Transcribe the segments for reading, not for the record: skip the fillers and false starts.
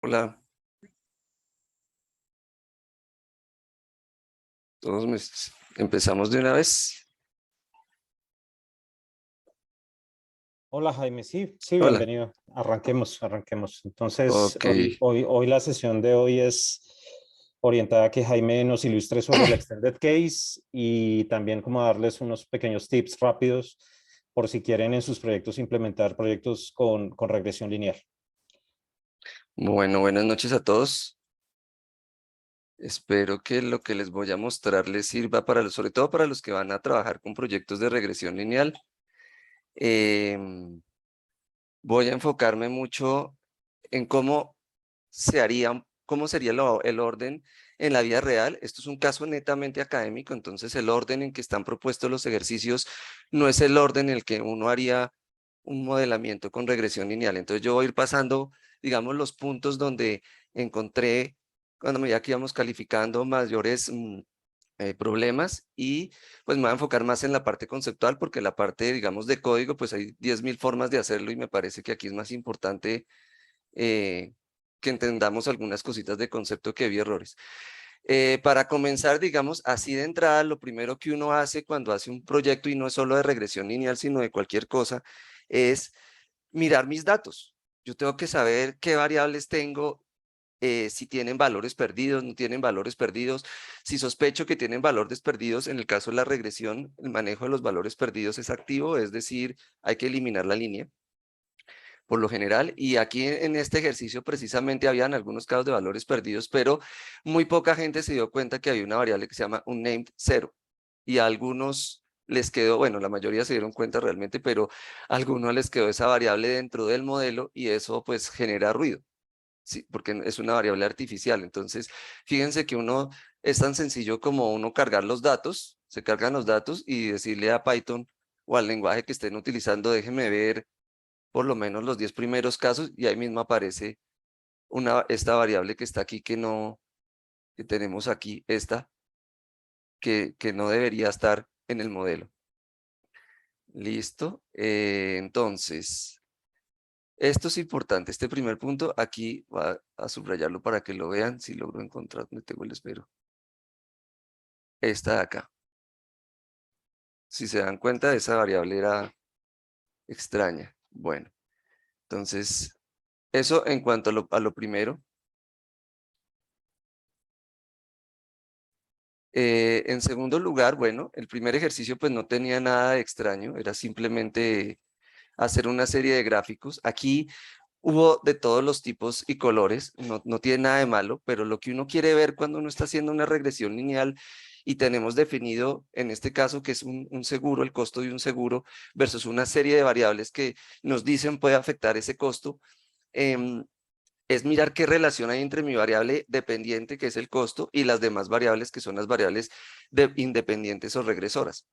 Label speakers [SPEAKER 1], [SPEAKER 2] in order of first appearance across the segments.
[SPEAKER 1] Hola, empezamos de una vez.
[SPEAKER 2] Hola Jaime, sí,
[SPEAKER 1] Hola,
[SPEAKER 2] bienvenido. Arranquemos. Entonces,
[SPEAKER 1] ok,
[SPEAKER 2] hoy la sesión de hoy es orientada a que Jaime nos ilustre sobre el Extended Case y también como darles unos pequeños tips rápidos por si quieren en sus proyectos implementar proyectos con regresión lineal.
[SPEAKER 1] bueno, buenas noches a todos. Espero que lo que les voy a mostrar les sirva sobre todo para los que van a trabajar con proyectos de regresión lineal. Em, Voy a enfocarme mucho en cómo sería el orden en la vida real. Esto es un caso netamente académico, entonces el orden en que están propuestos los ejercicios no es el orden en el que uno haría un modelamiento con regresión lineal. Entonces yo voy a ir pasando, digamos, los puntos donde encontré, cuando me ya que íbamos calificando mayores problemas y pues me voy a enfocar más en la parte conceptual porque la parte, digamos, de código, pues hay 10.000 formas de hacerlo y me parece que aquí es más importante eh, que entendamos algunas cositas de concepto que vi errores. Para comenzar, digamos, así de entrada, lo primero que uno hace cuando hace un proyecto y no es solo de regresión lineal, sino de cualquier cosa, es mirar mis datos. Yo tengo que saber qué variables tengo, si tienen valores perdidos, no tienen valores perdidos. Si sospecho que tienen valores perdidos, en el caso de la regresión, el manejo de los valores perdidos es activo, es decir, hay que eliminar la línea por lo general. Y aquí en este ejercicio precisamente habían algunos casos de valores perdidos, pero muy poca gente se dio cuenta que había una variable que se llama unnamed cero. Y a algunos les quedó, bueno, la mayoría se dieron cuenta realmente, pero a algunos les quedó esa variable dentro del modelo y eso pues genera ruido. Sí, porque es una variable artificial. Entonces, fíjense que uno es tan sencillo como uno cargar los datos, se cargan los datos y decirle a Python o al lenguaje que estén utilizando, déjeme ver por lo menos los 10 primeros casos y ahí mismo aparece esta variable que está aquí que tenemos aquí, esta, que no debería estar en el modelo. Listo. Entonces, esto es importante. Este primer punto aquí va a subrayarlo para que lo vean. Si logro encontrar donde tengo el espero. Esta de acá. Si se dan cuenta, esa variable era extraña. Bueno, entonces, eso en cuanto a lo primero. En segundo lugar, bueno, el primer ejercicio pues no tenía nada de extraño, era simplemente hacer una serie de gráficos. Aquí hubo de todos los tipos y colores, no tiene nada de malo, pero lo que uno quiere ver cuando uno está haciendo una regresión lineal y tenemos definido, en este caso, que es un seguro, el costo de un seguro, versus una serie de variables que nos dicen puede afectar ese costo, em, es mirar qué relación hay entre mi variable dependiente, que es el costo, y las demás variables, que son las variables independientes o regresoras.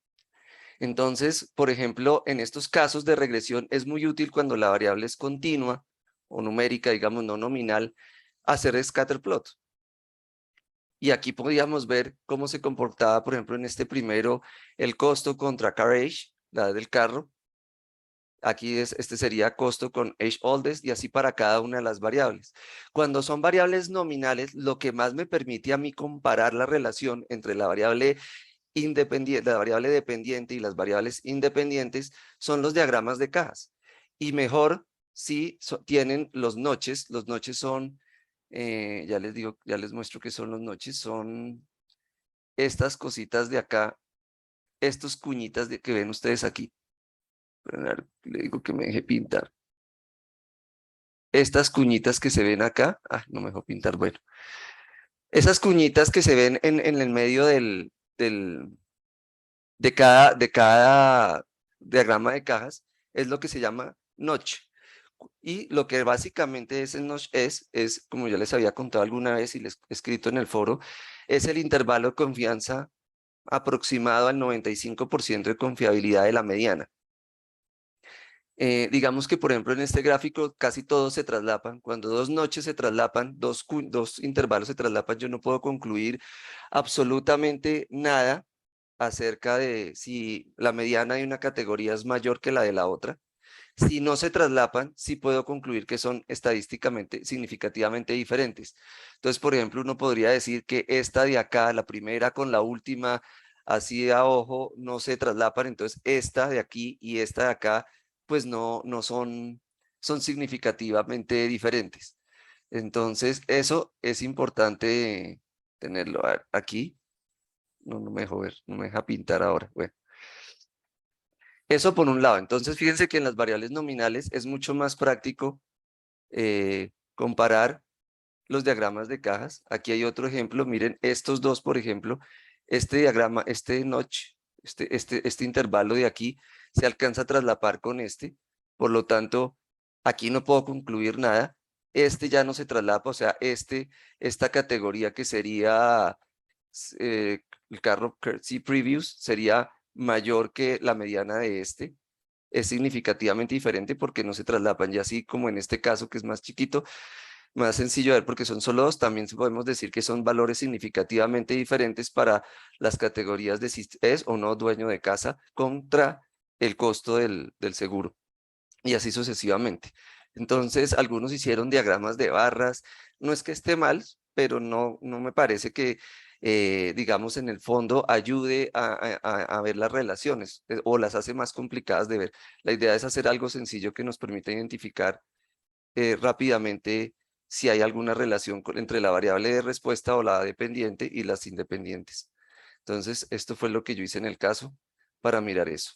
[SPEAKER 1] Entonces, por ejemplo, en estos casos de regresión es muy útil cuando la variable es continua o numérica, digamos, no nominal, hacer scatter plot. Y aquí podíamos ver cómo se comportaba, por ejemplo, en este primero, el costo contra carriage, la edad del carro. Aquí este sería costo con age oldest y así para cada una de las variables. Cuando son variables nominales, lo que más me permite a mí comparar la relación entre la variable independiente, la variable dependiente y las variables independientes son los diagramas de cajas. Y mejor si tienen los noches son, ya les digo, ya les muestro qué son los noches, son estas cositas de acá, estos cuñitas que ven ustedes aquí. Pero, a ver, le digo que me deje pintar. Estas cuñitas que se ven acá, no me dejó pintar, bueno, esas cuñitas que se ven en el medio del, de cada diagrama de cajas es lo que se llama notch. Y lo que básicamente es el notch es, como ya les había contado alguna vez y les he escrito en el foro, es el intervalo de confianza aproximado al 95% de confiabilidad de la mediana. Digamos que, por ejemplo, en este gráfico casi todos se traslapan. Cuando dos noches se traslapan, dos intervalos se traslapan, yo no puedo concluir absolutamente nada acerca de si la mediana de una categoría es mayor que la de la otra. Si no se traslapan, sí puedo concluir que son estadísticamente significativamente diferentes. Entonces, por ejemplo, uno podría decir que esta de acá, la primera con la última, así a ojo, no se traslapan. Entonces, esta de aquí y esta de acá, pues no son significativamente diferentes. Entonces, eso es importante tenerlo aquí. No me dejo ver, no me deja pintar ahora. Bueno, eso por un lado. Entonces, fíjense que en las variables nominales es mucho más práctico comparar los diagramas de cajas. Aquí hay otro ejemplo. Miren, estos dos, por ejemplo, este diagrama, este notch, este intervalo de aquí, se alcanza a traslapar con este. Por lo tanto, aquí no puedo concluir nada. Este ya no se traslapa, o sea, esta categoría que sería el carro Curtsy Previews sería mayor que la mediana de este. Es significativamente diferente porque no se traslapan, y así como en este caso que es más chiquito, más sencillo de ver porque son solo dos, también podemos decir que son valores significativamente diferentes para las categorías de si es o no dueño de casa contra el costo del seguro, y así sucesivamente. Entonces, algunos hicieron diagramas de barras. No es que esté mal, pero no me parece que, digamos, en el fondo ayude a ver las relaciones o las hace más complicadas de ver. La idea es hacer algo sencillo que nos permita identificar rápidamente si hay alguna relación entre la variable de respuesta o la dependiente y las independientes. Entonces, esto fue lo que yo hice en el caso para mirar eso.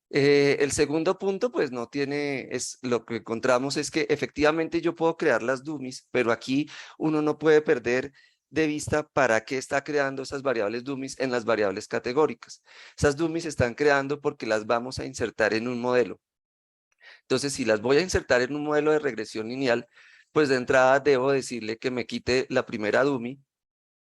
[SPEAKER 1] El segundo punto, pues no tiene, es lo que encontramos es que efectivamente yo puedo crear las dummies, pero aquí uno no puede perder de vista para qué está creando esas variables dummies en las variables categóricas. Esas dummies se están creando porque las vamos a insertar en un modelo. Entonces, si las voy a insertar en un modelo de regresión lineal, pues de entrada debo decirle que me quite la primera dummy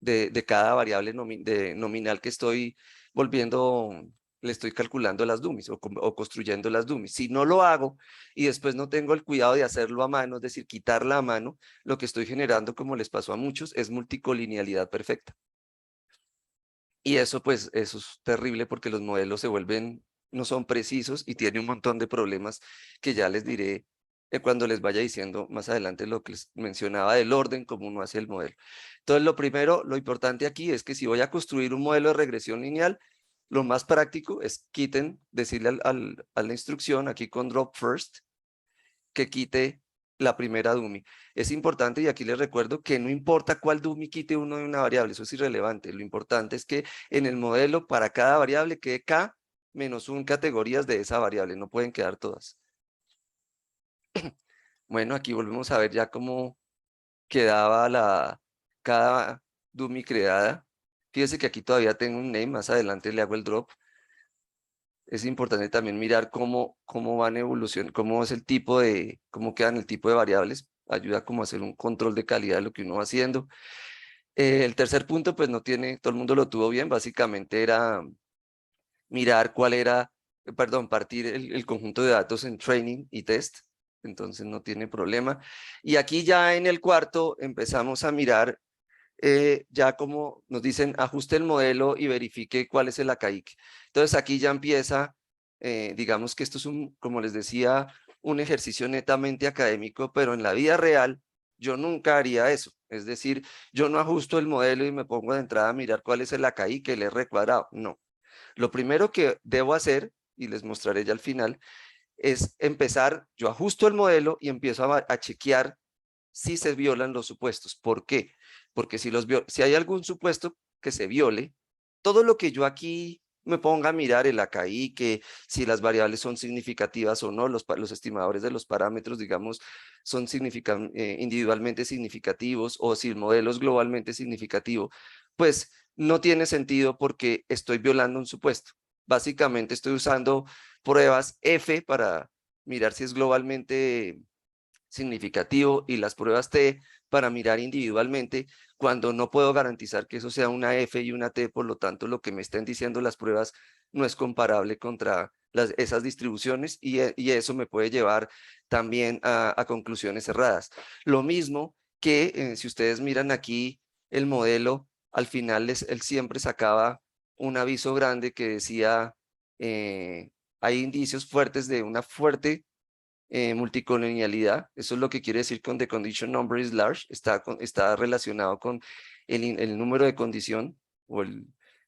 [SPEAKER 1] de cada variable nominal que estoy volviendo, le estoy calculando las dummies o construyendo las dummies. Si no lo hago y después no tengo el cuidado de hacerlo a mano, es decir, quitarla a mano, lo que estoy generando, como les pasó a muchos, es multicolinealidad perfecta. Y eso, pues, eso es terrible porque los modelos se vuelven, no son precisos y tiene un montón de problemas que ya les diré cuando les vaya diciendo más adelante lo que les mencionaba del orden, cómo uno hace el modelo. Entonces, lo primero, lo importante aquí es que si voy a construir un modelo de regresión lineal, lo más práctico es decirle a la instrucción aquí con drop first, que quite la primera dummy. Es importante, y aquí les recuerdo, que no importa cuál dummy quite uno de una variable, eso es irrelevante. Lo importante es que en el modelo para cada variable quede k menos 1 categorías de esa variable, no pueden quedar todas. Bueno, aquí volvemos a ver ya cómo quedaba cada dummy creada. Fíjese que aquí todavía tengo un name, más adelante le hago el drop. Es importante también mirar cómo van evolucionando, cómo es el tipo cómo quedan el tipo de variables. Ayuda como a hacer un control de calidad de lo que uno va haciendo. El tercer punto, pues no tiene, todo el mundo lo tuvo bien, básicamente era mirar cuál era, perdón, partir el conjunto de datos en training y test, entonces no tiene problema. Y aquí ya en el cuarto empezamos a mirar ya como nos dicen, ajuste el modelo y verifique cuál es el ACAIC. Entonces aquí ya empieza, digamos que esto es como les decía, un ejercicio netamente académico, pero en la vida real yo nunca haría eso. Es decir, yo no ajusto el modelo y me pongo de entrada a mirar cuál es el ACAIC, el R cuadrado. No. Lo primero que debo hacer, y les mostraré ya al final, es empezar, yo ajusto el modelo y empiezo a chequear si se violan los supuestos. ¿Por qué? Porque si hay algún supuesto que se viole, todo lo que yo aquí me ponga a mirar el AKI, que si las variables son significativas o no, los estimadores de los parámetros, digamos, son individualmente significativos, o si el modelo es globalmente significativo, pues no tiene sentido porque estoy violando un supuesto. Básicamente estoy usando pruebas F para mirar si es globalmente significativo y las pruebas T para mirar individualmente cuando no puedo garantizar que eso sea una F y una T, por lo tanto lo que me estén diciendo las pruebas no es comparable contra esas distribuciones y eso me puede llevar también a conclusiones erradas. Lo mismo que si ustedes miran aquí el modelo, al final él siempre sacaba un aviso grande que decía hay indicios fuertes de una fuerte multicolonialidad. Eso es lo que quiere decir con the condition number is large. Está relacionado con el número de condición,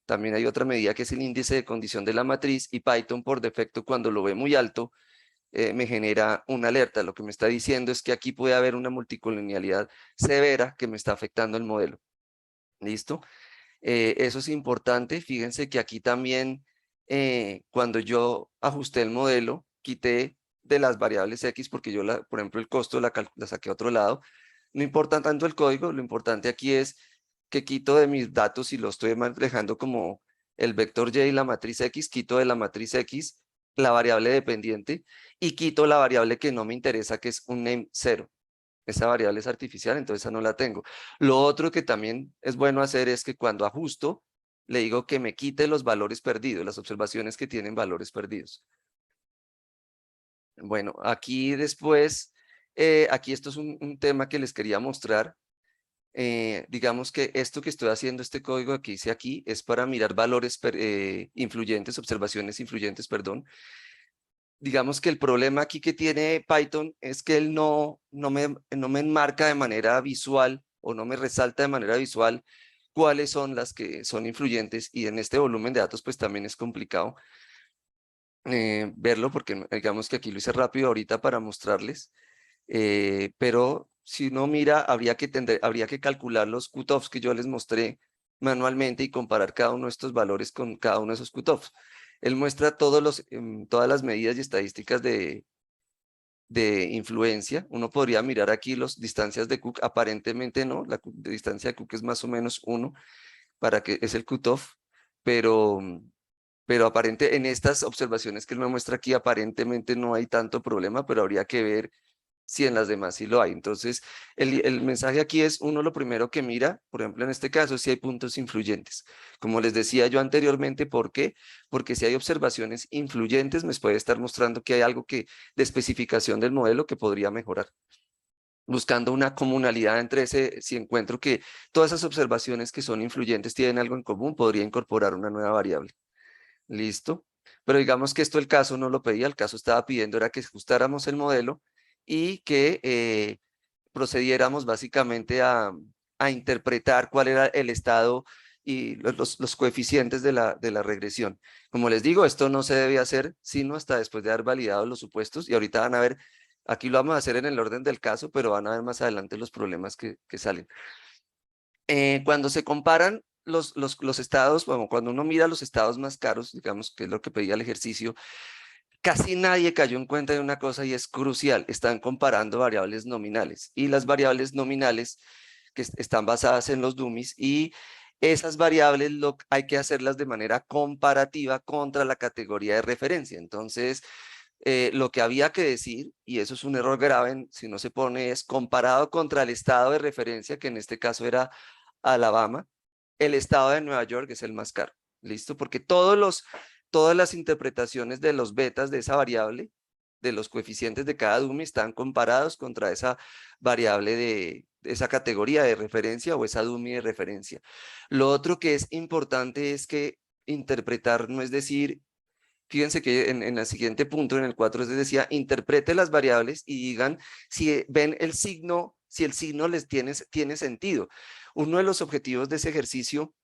[SPEAKER 1] también hay otra medida que es el índice de condición de la matriz, y Python por defecto cuando lo ve muy alto me genera una alerta. Lo que me está diciendo es que aquí puede haber una multicolonialidad severa que me está afectando el modelo. ¿Listo? Eso es importante. Fíjense que aquí también, cuando yo ajusté el modelo, quité de las variables X, porque yo, por ejemplo, el costo la saqué a otro lado. No importa tanto el código, lo importante aquí es que quito de mis datos y lo estoy manejando como el vector Y y la matriz X, quito de la matriz X la variable dependiente y quito la variable que no me interesa, que es un name 0. Esa variable es artificial, entonces esa no la tengo. Lo otro que también es bueno hacer es que cuando ajusto, le digo que me quite los valores perdidos, las observaciones que tienen valores perdidos. Bueno, aquí después, aquí esto es un tema que les quería mostrar. Digamos que esto que estoy haciendo, este código que hice aquí, es para mirar valores influyentes, observaciones influyentes, perdón. Digamos que el problema aquí que tiene Python es que él no me enmarca de manera visual o no me resalta de manera visual cuáles son las que son influyentes, y en este volumen de datos pues también es complicado verlo, porque digamos que aquí lo hice rápido ahorita para mostrarles, pero si uno mira habría que calcular los cutoffs que yo les mostré manualmente y comparar cada uno de estos valores con cada uno de esos cutoffs. Él muestra todas las medidas y estadísticas de influencia. Uno podría mirar aquí las distancias de Cook, aparentemente no, distancia de Cook es más o menos 1, para que es el cutoff, pero, pero en estas observaciones que él me muestra aquí, aparentemente no hay tanto problema, pero habría que ver si en las demás sí lo hay. Entonces, el mensaje aquí es, uno lo primero que mira, por ejemplo, en este caso, si hay puntos influyentes. Como les decía yo anteriormente, ¿por qué? Porque si hay observaciones influyentes, me puede estar mostrando que hay algo de especificación del modelo que podría mejorar. Buscando una comunalidad entre si encuentro que todas esas observaciones que son influyentes tienen algo en común, podría incorporar una nueva variable. ¿Listo? Pero digamos que esto el caso no lo pedía, el caso estaba pidiendo era que ajustáramos el modelo y que procediéramos básicamente a interpretar cuál era el estado y los coeficientes de la regresión. Como les digo, esto no se debe hacer sino hasta después de haber validado los supuestos, y ahorita van a ver, aquí lo vamos a hacer en el orden del caso, pero van a ver más adelante los problemas que salen. Cuando se comparan los estados, bueno, cuando uno mira los estados más caros, digamos que es lo que pedía el ejercicio, casi nadie cayó en cuenta de una cosa y es crucial: están comparando variables nominales, y las variables nominales que están basadas en los dummies, y esas variables hay que hacerlas de manera comparativa contra la categoría de referencia. Entonces, lo que había que decir, y eso es un error grave si no se pone, es comparado contra el estado de referencia, que en este caso era Alabama. El estado de Nueva York es el más caro. ¿Listo? Porque todas las interpretaciones de los betas de esa variable, de los coeficientes de cada dummy, están comparados contra esa variable de esa categoría de referencia o esa dummy de referencia. Lo otro que es importante es que interpretar no es decir, fíjense que en el siguiente punto, en el 4, les decía, interprete las variables y digan si ven el signo, si el signo les tiene sentido. Uno de los objetivos de ese ejercicio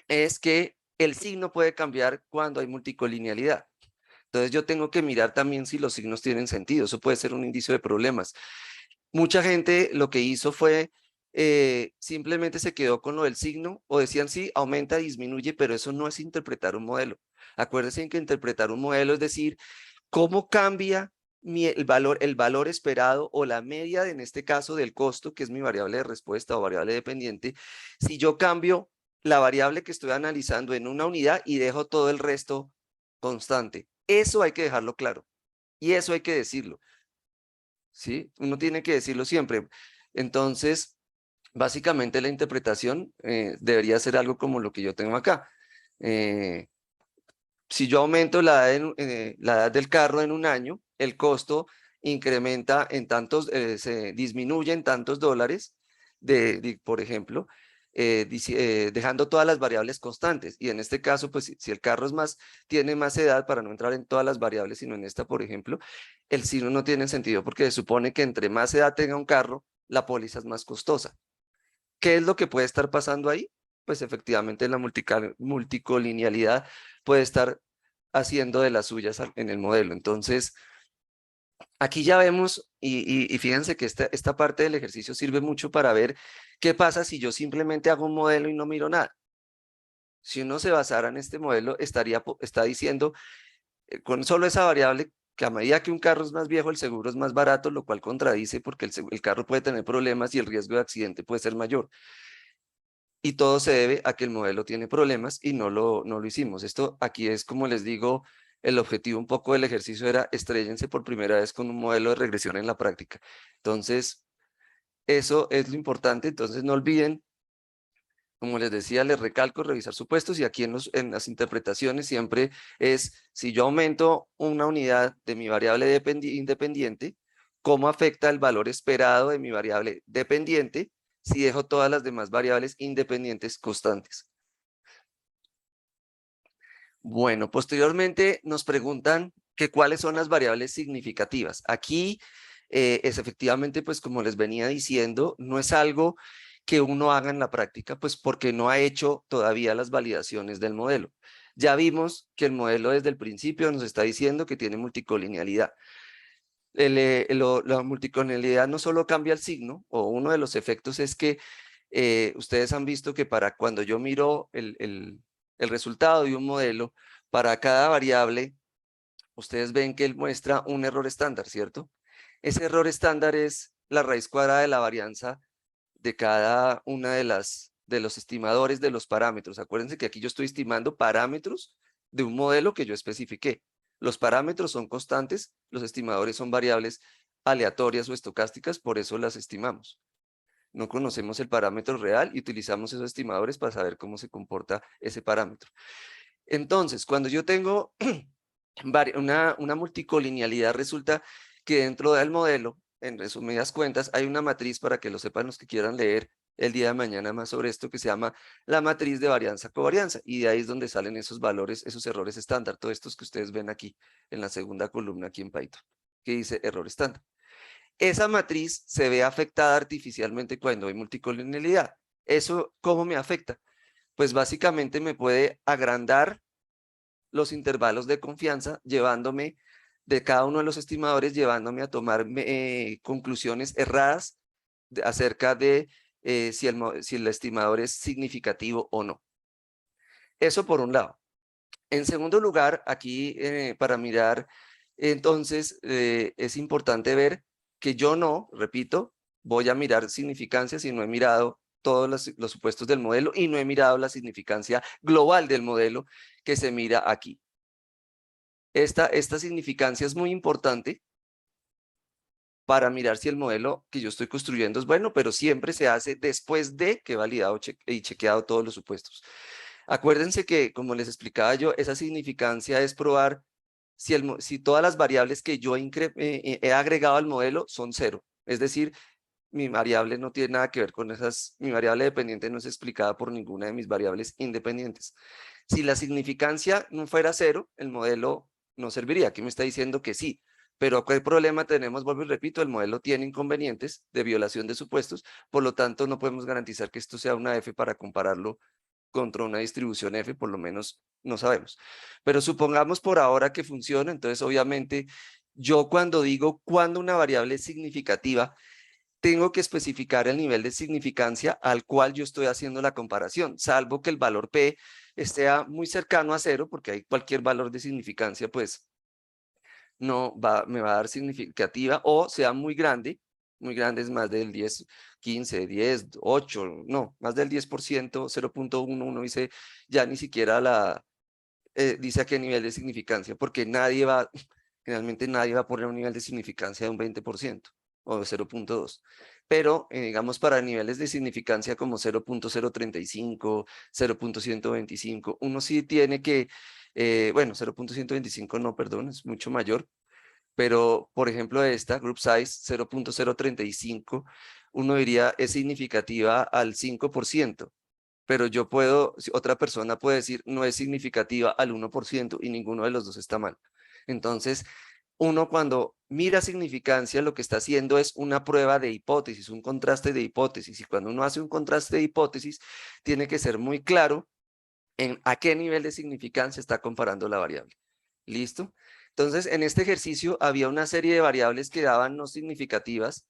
[SPEAKER 1] es que el signo puede cambiar cuando hay multicolinealidad. Entonces yo tengo que mirar también si los signos tienen sentido. Eso puede ser un indicio de problemas. Mucha gente lo que hizo fue simplemente se quedó con lo del signo, o decían sí, aumenta, disminuye, pero eso no es interpretar un modelo. Acuérdense que interpretar un modelo es decir, cómo cambia el valor esperado o la media, en este caso del costo, que es mi variable de respuesta o variable dependiente, si yo cambio la variable que estoy analizando en una unidad y dejo todo el resto constante. Eso hay que dejarlo claro y eso hay que decirlo, ¿sí? Uno tiene que decirlo siempre. Entonces, básicamente la interpretación debería ser algo como lo que yo tengo acá. Si yo aumento la edad del carro en un año, el costo incrementa en tantos, se disminuye en tantos dólares, por ejemplo, dejando todas las variables constantes. Y en este caso, pues si el carro tiene más edad, para no entrar en todas las variables, sino en esta, por ejemplo, el signo no tiene sentido porque se supone que entre más edad tenga un carro, la póliza es más costosa. ¿Qué es lo que puede estar pasando ahí? Pues efectivamente la multicolinealidad puede estar haciendo de las suyas en el modelo. Entonces, aquí ya vemos, y fíjense que esta parte del ejercicio sirve mucho para ver qué pasa si yo simplemente hago un modelo y no miro nada. Si uno se basara en este modelo, está diciendo con solo esa variable que a medida que un carro es más viejo, el seguro es más barato, lo cual contradice porque el carro puede tener problemas y el riesgo de accidente puede ser mayor. Y todo se debe a que el modelo tiene problemas y no lo hicimos. Esto aquí es, como les digo, el objetivo un poco del ejercicio era estréllense por primera vez con un modelo de regresión en la práctica. Entonces, eso es lo importante. Entonces, no olviden, como les decía, les recalco, revisar supuestos y aquí en las interpretaciones siempre es, si yo aumento una unidad de mi variable independiente, ¿cómo afecta el valor esperado de mi variable dependiente si dejo todas las demás variables independientes constantes? Bueno, posteriormente nos preguntan que cuáles son las variables significativas. Aquí es efectivamente, pues como les venía diciendo, no es algo que uno haga en la práctica, pues porque no ha hecho todavía las validaciones del modelo. Ya vimos que el modelo desde el principio nos está diciendo que tiene multicolinealidad. La multicolinealidad no solo cambia el signo, o uno de los efectos es que ustedes han visto que para cuando yo miro el resultado de un modelo, para cada variable, ustedes ven que él muestra un error estándar, ¿cierto? Ese error estándar es la raíz cuadrada de la varianza de cada una de los estimadores de los parámetros. Acuérdense que aquí yo estoy estimando parámetros de un modelo que yo especifiqué. Los parámetros son constantes, los estimadores son variables aleatorias o estocásticas, por eso las estimamos. No conocemos el parámetro real y utilizamos esos estimadores para saber cómo se comporta ese parámetro. Entonces, cuando yo tengo una multicolinealidad, resulta que dentro del modelo, en resumidas cuentas, hay una matriz para que lo sepan los que quieran leer el día de mañana más sobre esto, que se llama la matriz de varianza-covarianza, y de ahí es donde salen esos valores, esos errores estándar, todos estos que ustedes ven aquí en la segunda columna aquí en Python, que dice error estándar. Esa matriz se ve afectada artificialmente cuando hay multicolinealidad. ¿Eso cómo me afecta? Pues básicamente me puede agrandar los intervalos de confianza, llevándome de cada uno de los estimadores, llevándome a tomar conclusiones erradas acerca de si el estimador es significativo o no. Eso por un lado. En segundo lugar, aquí para mirar, entonces es importante ver que yo no, repito, voy a mirar significancia si no he mirado todos los supuestos del modelo y no he mirado la significancia global del modelo que se mira aquí. Esta significancia es muy importante para mirar si el modelo que yo estoy construyendo es bueno, pero siempre se hace después de que he validado y chequeado todos los supuestos. Acuérdense que, como les explicaba yo, esa significancia es probar si todas las variables que yo he agregado al modelo son cero. Es decir, mi variable no tiene nada que ver con mi variable dependiente no es explicada por ninguna de mis variables independientes. Si la significancia no fuera cero, el modelo no serviría. Aquí me está diciendo que sí, pero ¿qué problema tenemos? Vuelvo y repito, el modelo tiene inconvenientes de violación de supuestos, por lo tanto no podemos garantizar que esto sea una F para compararlo contra una distribución F, por lo menos no sabemos. Pero supongamos por ahora que funciona, entonces obviamente yo cuando digo cuándo una variable es significativa, tengo que especificar el nivel de significancia al cual yo estoy haciendo la comparación, salvo que el valor P esté muy cercano a cero, porque hay cualquier valor de significancia, pues no me va a dar significativa, o sea muy grande es más del 10, 15, 10, 8, no, más del 10%, 0.1, uno dice, ya ni siquiera dice a qué nivel de significancia, porque generalmente nadie va a poner un nivel de significancia de un 20% o de 0.2. Pero, digamos, para niveles de significancia como 0.035, 0.125, uno sí tiene que, bueno, 0.125 no, perdón, es mucho mayor, pero, por ejemplo, esta, group size 0.035, uno diría es significativa al 5%. pero yo puedo, otra persona puede decir no es significativa al 1% y ninguno de los dos está mal. Entonces, uno cuando mira significancia lo que está haciendo es una prueba de hipótesis, un contraste de hipótesis. Y cuando uno hace un contraste de hipótesis, tiene que ser muy claro en a qué nivel de significancia está comparando la variable. ¿Listo? Entonces, en este ejercicio había una serie de variables que daban no significativas.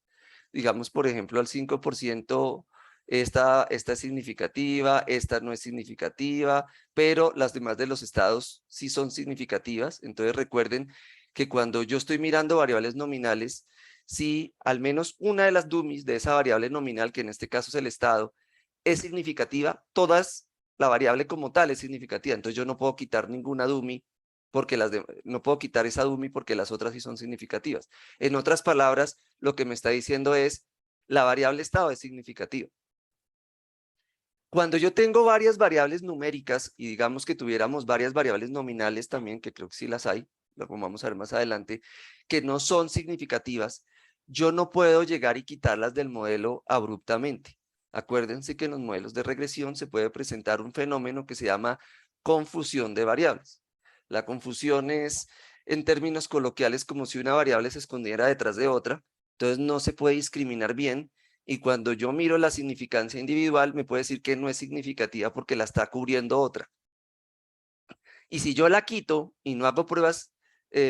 [SPEAKER 1] Digamos, por ejemplo, al 5%, esta es significativa, esta no es significativa, pero las demás de los estados sí son significativas. Entonces, recuerden que cuando yo estoy mirando variables nominales, si al menos una de las dummies de esa variable nominal, que en este caso es el estado, es significativa, todas, la variable como tal es significativa. Entonces, yo no puedo quitar ninguna dummy porque no puedo quitar esa dummy porque las otras sí son significativas. En otras palabras, lo que me está diciendo es, la variable estado es significativa. Cuando yo tengo varias variables numéricas y digamos que tuviéramos varias variables nominales también, que creo que sí las hay, lo vamos a ver más adelante, que no son significativas, yo no puedo llegar y quitarlas del modelo abruptamente. Acuérdense que en los modelos de regresión se puede presentar un fenómeno que se llama confusión de variables. La confusión es, en términos coloquiales, como si una variable se escondiera detrás de otra, entonces no se puede discriminar bien y cuando yo miro la significancia individual me puede decir que no es significativa porque la está cubriendo otra. Y si yo la quito y no hago pruebas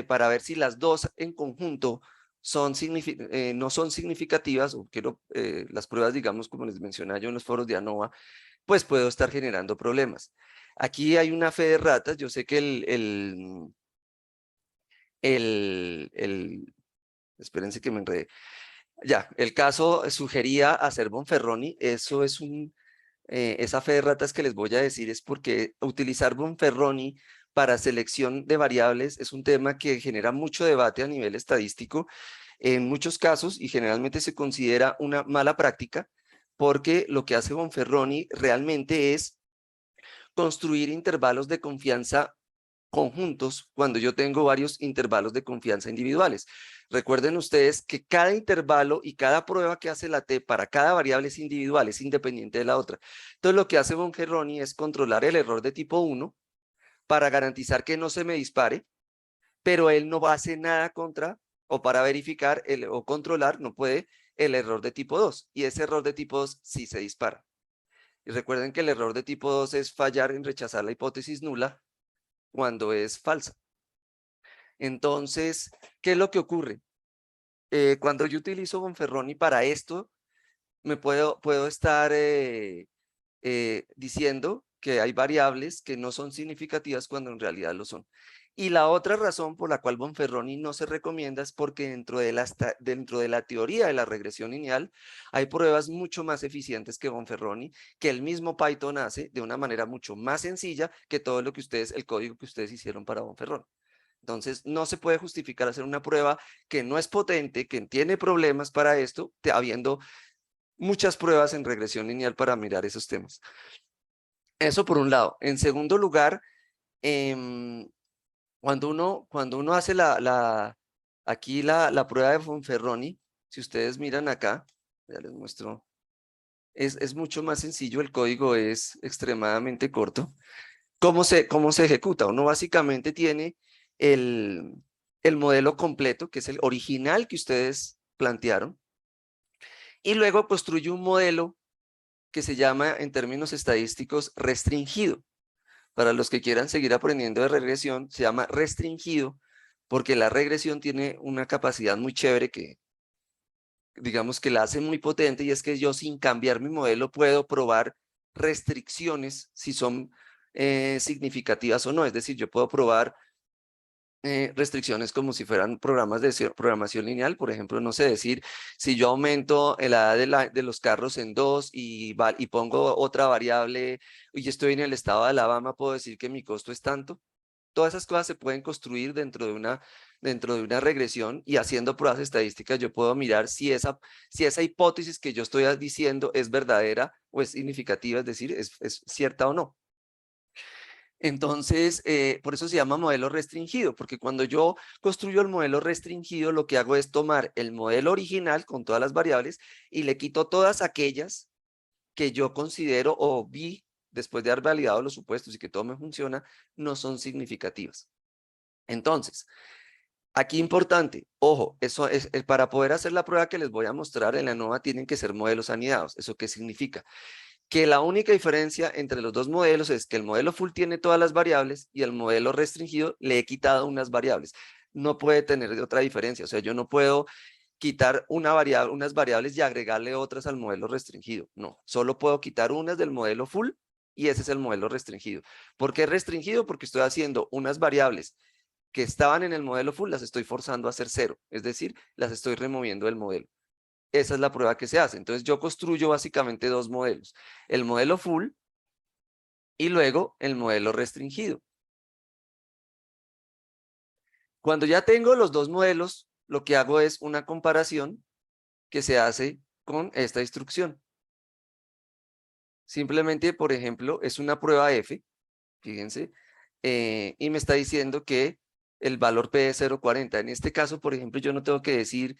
[SPEAKER 1] para ver si las dos en conjunto no son significativas, o quiero las pruebas, digamos, como les mencionaba yo en los foros de ANOVA, pues puedo estar generando problemas. Aquí hay una fe de ratas, yo sé que espérense que me enredé. Ya, el caso sugería hacer Bonferroni, eso es esa fe de ratas que les voy a decir es porque utilizar Bonferroni para selección de variables es un tema que genera mucho debate a nivel estadístico en muchos casos y generalmente se considera una mala práctica porque lo que hace Bonferroni realmente es construir intervalos de confianza conjuntos cuando yo tengo varios intervalos de confianza individuales. Recuerden ustedes que cada intervalo y cada prueba que hace la T para cada variable es individual, es independiente de la otra. Entonces lo que hace Bonferroni es controlar el error de tipo 1 para garantizar que no se me dispare, pero él no hace nada contra o para verificar o controlar, no puede el error de tipo 2 y ese error de tipo 2 sí se dispara. Y recuerden que el error de tipo 2 es fallar en rechazar la hipótesis nula cuando es falsa. Entonces, ¿qué es lo que ocurre? Cuando yo utilizo Bonferroni para esto, puedo estar diciendo que hay variables que no son significativas cuando en realidad lo son. Y la otra razón por la cual Bonferroni no se recomienda es porque dentro de la teoría de la regresión lineal hay pruebas mucho más eficientes que Bonferroni, que el mismo Python hace de una manera mucho más sencilla que todo lo que el código que ustedes hicieron para Bonferroni. Entonces, no se puede justificar hacer una prueba que no es potente, que tiene problemas para esto, habiendo muchas pruebas en regresión lineal para mirar esos temas. Eso por un lado. En segundo lugar, cuando uno hace aquí la prueba de Bonferroni, si ustedes miran acá, ya les muestro, es mucho más sencillo, el código es extremadamente corto. ¿Cómo se ejecuta? Uno básicamente tiene el, el modelo completo, que es el original que ustedes plantearon, y luego construye un modelo que se llama, en términos estadísticos, restringido. Para los que quieran seguir aprendiendo de regresión, se llama restringido, porque la regresión tiene una capacidad muy chévere que, digamos que la hace muy potente, y es que yo sin cambiar mi modelo puedo probar restricciones si son significativas o no. Es decir, yo puedo probar restricciones como si fueran programas de programación lineal, por ejemplo, no sé, decir, si yo aumento la edad de los carros en 2 y pongo otra variable y estoy en el estado de Alabama, puedo decir que mi costo es tanto. Todas esas cosas se pueden construir dentro de una regresión y haciendo pruebas estadísticas yo puedo mirar si esa hipótesis que yo estoy diciendo es verdadera o es significativa, es decir, es cierta o no. Entonces, por eso se llama modelo restringido, porque cuando yo construyo el modelo restringido, lo que hago es tomar el modelo original con todas las variables y le quito todas aquellas que yo considero o vi después de haber validado los supuestos y que todo me funciona, no son significativas. Entonces, aquí importante, ojo, eso es para poder hacer la prueba que les voy a mostrar en la ANOVA tienen que ser modelos anidados. ¿Eso qué significa? Que la única diferencia entre los dos modelos es que el modelo full tiene todas las variables y el modelo restringido le he quitado unas variables. No puede tener otra diferencia, o sea, yo no puedo quitar unas variables y agregarle otras al modelo restringido. No, solo puedo quitar unas del modelo full y ese es el modelo restringido. ¿Por qué restringido? Porque estoy haciendo unas variables que estaban en el modelo full, las estoy forzando a ser cero, es decir, las estoy removiendo del modelo. Esa es la prueba que se hace. Entonces yo construyo básicamente dos modelos, el modelo full y luego el modelo restringido. Cuando ya tengo los dos modelos, lo que hago es una comparación que se hace con esta instrucción. Simplemente, por ejemplo, es una prueba F, fíjense, y me está diciendo que el valor P es 0.40. En este caso, por ejemplo, yo no tengo que decir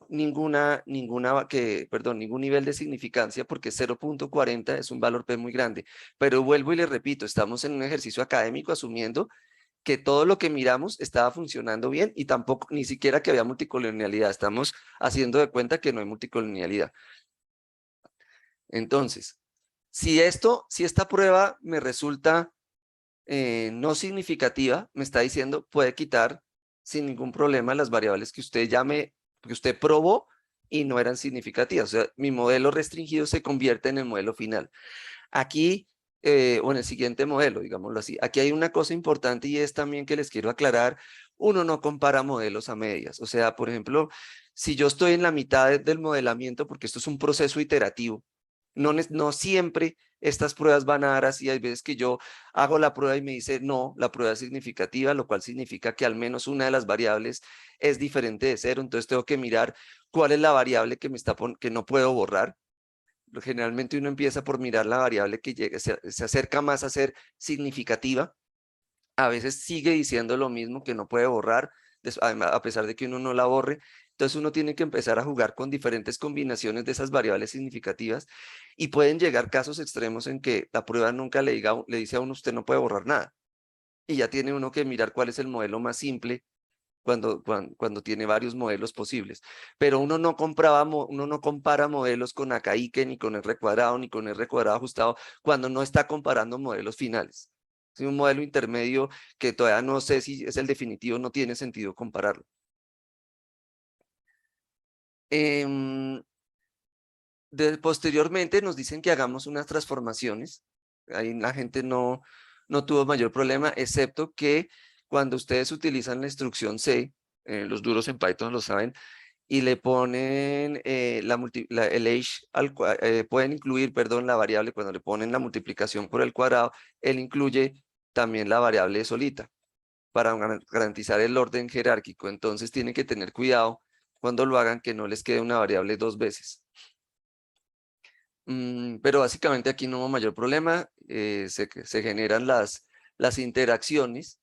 [SPEAKER 1] ningún nivel de significancia porque 0.40 es un valor P muy grande. Pero vuelvo y les repito, estamos en un ejercicio académico asumiendo que todo lo que miramos estaba funcionando bien y tampoco, ni siquiera que había multicolonialidad. Estamos haciendo de cuenta que no hay multicolonialidad. Entonces, si esta prueba me resulta no significativa, me está diciendo puede quitar sin ningún problema las variables que que usted probó y no eran significativas. O sea, mi modelo restringido se convierte en el modelo final. Aquí, o en el siguiente modelo, digámoslo así. Aquí hay una cosa importante y es también que les quiero aclarar, uno no compara modelos a medias. O sea, por ejemplo, si yo estoy en la mitad del modelamiento, porque esto es un proceso iterativo, no siempre estas pruebas van a dar así. Hay veces que yo hago la prueba y me dice, no, la prueba es significativa, lo cual significa que al menos una de las variables es diferente de cero. Entonces tengo que mirar cuál es la variable que no puedo borrar. Generalmente uno empieza por mirar la variable que se acerca más a ser significativa. A veces sigue diciendo lo mismo que no puede borrar, a pesar de que uno no la borre. Entonces uno tiene que empezar a jugar con diferentes combinaciones de esas variables significativas y pueden llegar casos extremos en que la prueba nunca le dice a uno usted no puede borrar nada. Y ya tiene uno que mirar cuál es el modelo más simple cuando tiene varios modelos posibles. Pero uno no compara modelos con Akaique, ni con R cuadrado, ni con R cuadrado ajustado, cuando no está comparando modelos finales. Si un modelo intermedio que todavía no sé si es el definitivo, no tiene sentido compararlo. Posteriormente nos dicen que hagamos unas transformaciones. Ahí la gente no tuvo mayor problema, excepto que cuando ustedes utilizan la instrucción C, los duros en Python lo saben, y le ponen el age, pueden incluir, perdón, la variable, cuando le ponen la multiplicación por el cuadrado, él incluye también la variable solita para garantizar el orden jerárquico. Entonces tienen que tener cuidado cuando lo hagan que no les quede una variable dos veces. Pero básicamente aquí no hubo mayor problema, se generan las interacciones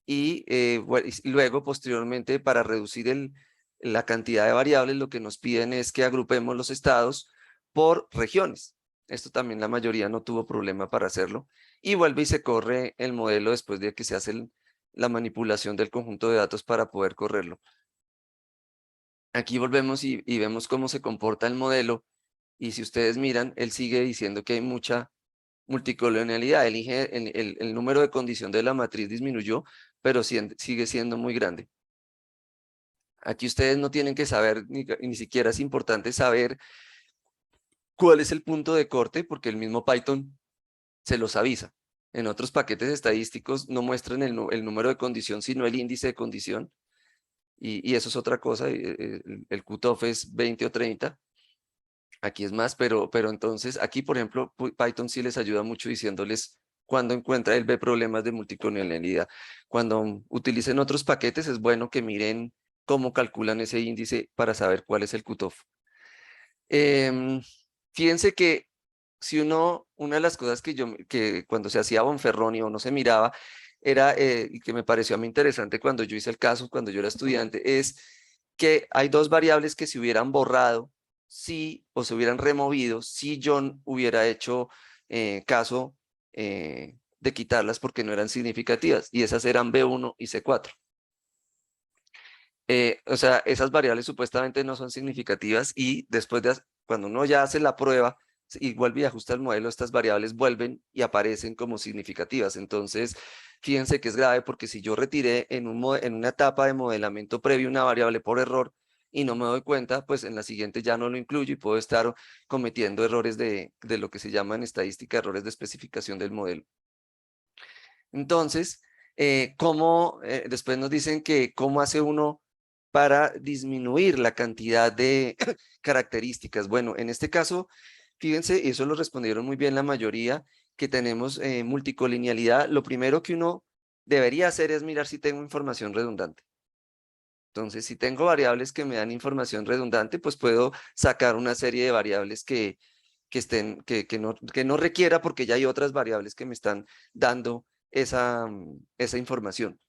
[SPEAKER 1] y, y luego posteriormente para reducir la cantidad de variables lo que nos piden es que agrupemos los estados por regiones. Esto también la mayoría no tuvo problema para hacerlo y vuelve y se corre el modelo después de que se hace la manipulación del conjunto de datos para poder correrlo. Aquí volvemos y vemos cómo se comporta el modelo. Y si ustedes miran, él sigue diciendo que hay mucha multicolonialidad. El número de condición de la matriz disminuyó, pero sigue siendo muy grande. Aquí ustedes no tienen que saber, ni siquiera es importante saber cuál es el punto de corte, porque el mismo Python se los avisa. En otros paquetes estadísticos no muestran el número de condición, sino el índice de condición. Y eso es otra cosa. El cutoff es 20 o 30. Aquí es más, pero entonces aquí, por ejemplo, Python sí les ayuda mucho diciéndoles cuando encuentra, él ve problemas de multicolonialidad. Cuando utilicen otros paquetes, es bueno que miren cómo calculan ese índice para saber cuál es el cutoff. Fíjense que si una de las cosas que cuando se hacía Bonferroni o no se miraba, era, y que me pareció a mí interesante cuando yo hice el caso, cuando yo era estudiante, es que hay dos variables que se hubieran borrado o se hubieran removido si yo hubiera hecho caso de quitarlas porque no eran significativas, y esas eran B1 y C4. O sea, esas variables supuestamente no son significativas y después cuando uno ya hace la prueba y vuelve y ajusta el modelo, estas variables vuelven y aparecen como significativas. Entonces, fíjense que es grave porque si yo retiré en una etapa de modelamiento previo una variable por error y no me doy cuenta, pues en la siguiente ya no lo incluyo y puedo estar cometiendo errores de lo que se llama en estadística errores de especificación del modelo. Entonces, después nos dicen que cómo hace uno para disminuir la cantidad de características. Bueno, en este caso, fíjense, y eso lo respondieron muy bien la mayoría, que tenemos multicolinealidad. Lo primero que uno debería hacer es mirar si tengo información redundante. Entonces, si tengo variables que me dan información redundante, pues puedo sacar una serie de variables que no requiera porque ya hay otras variables que me están dando esa información.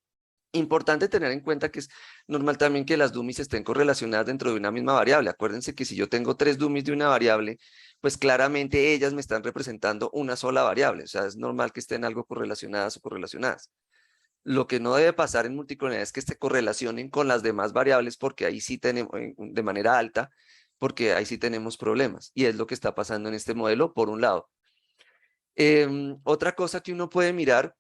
[SPEAKER 1] Importante tener en cuenta que es normal también que las dummies estén correlacionadas dentro de una misma variable. Acuérdense que si yo tengo 3 dummies de una variable, pues claramente ellas me están representando una sola variable. O sea, es normal que estén algo correlacionadas o correlacionadas. Lo que no debe pasar en multiclonalidad es que se correlacionen con las demás variables porque ahí sí tenemos, de manera alta, porque ahí sí tenemos problemas. Y es lo que está pasando en este modelo, por un lado. Otra cosa que uno puede mirar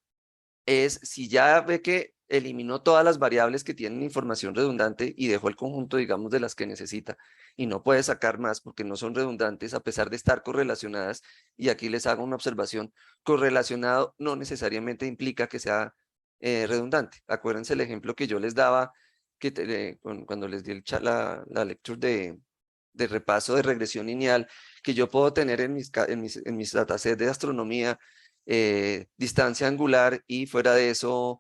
[SPEAKER 1] es si ya ve que eliminó todas las variables que tienen información redundante y dejó el conjunto, digamos, de las que necesita y no puede sacar más porque no son redundantes a pesar de estar correlacionadas. Y aquí les hago una observación: correlacionado no necesariamente implica que sea redundante. Acuérdense el ejemplo que yo les daba cuando les di la lecture de repaso de regresión lineal, que yo puedo tener en mis datasets de astronomía, distancia angular y fuera de eso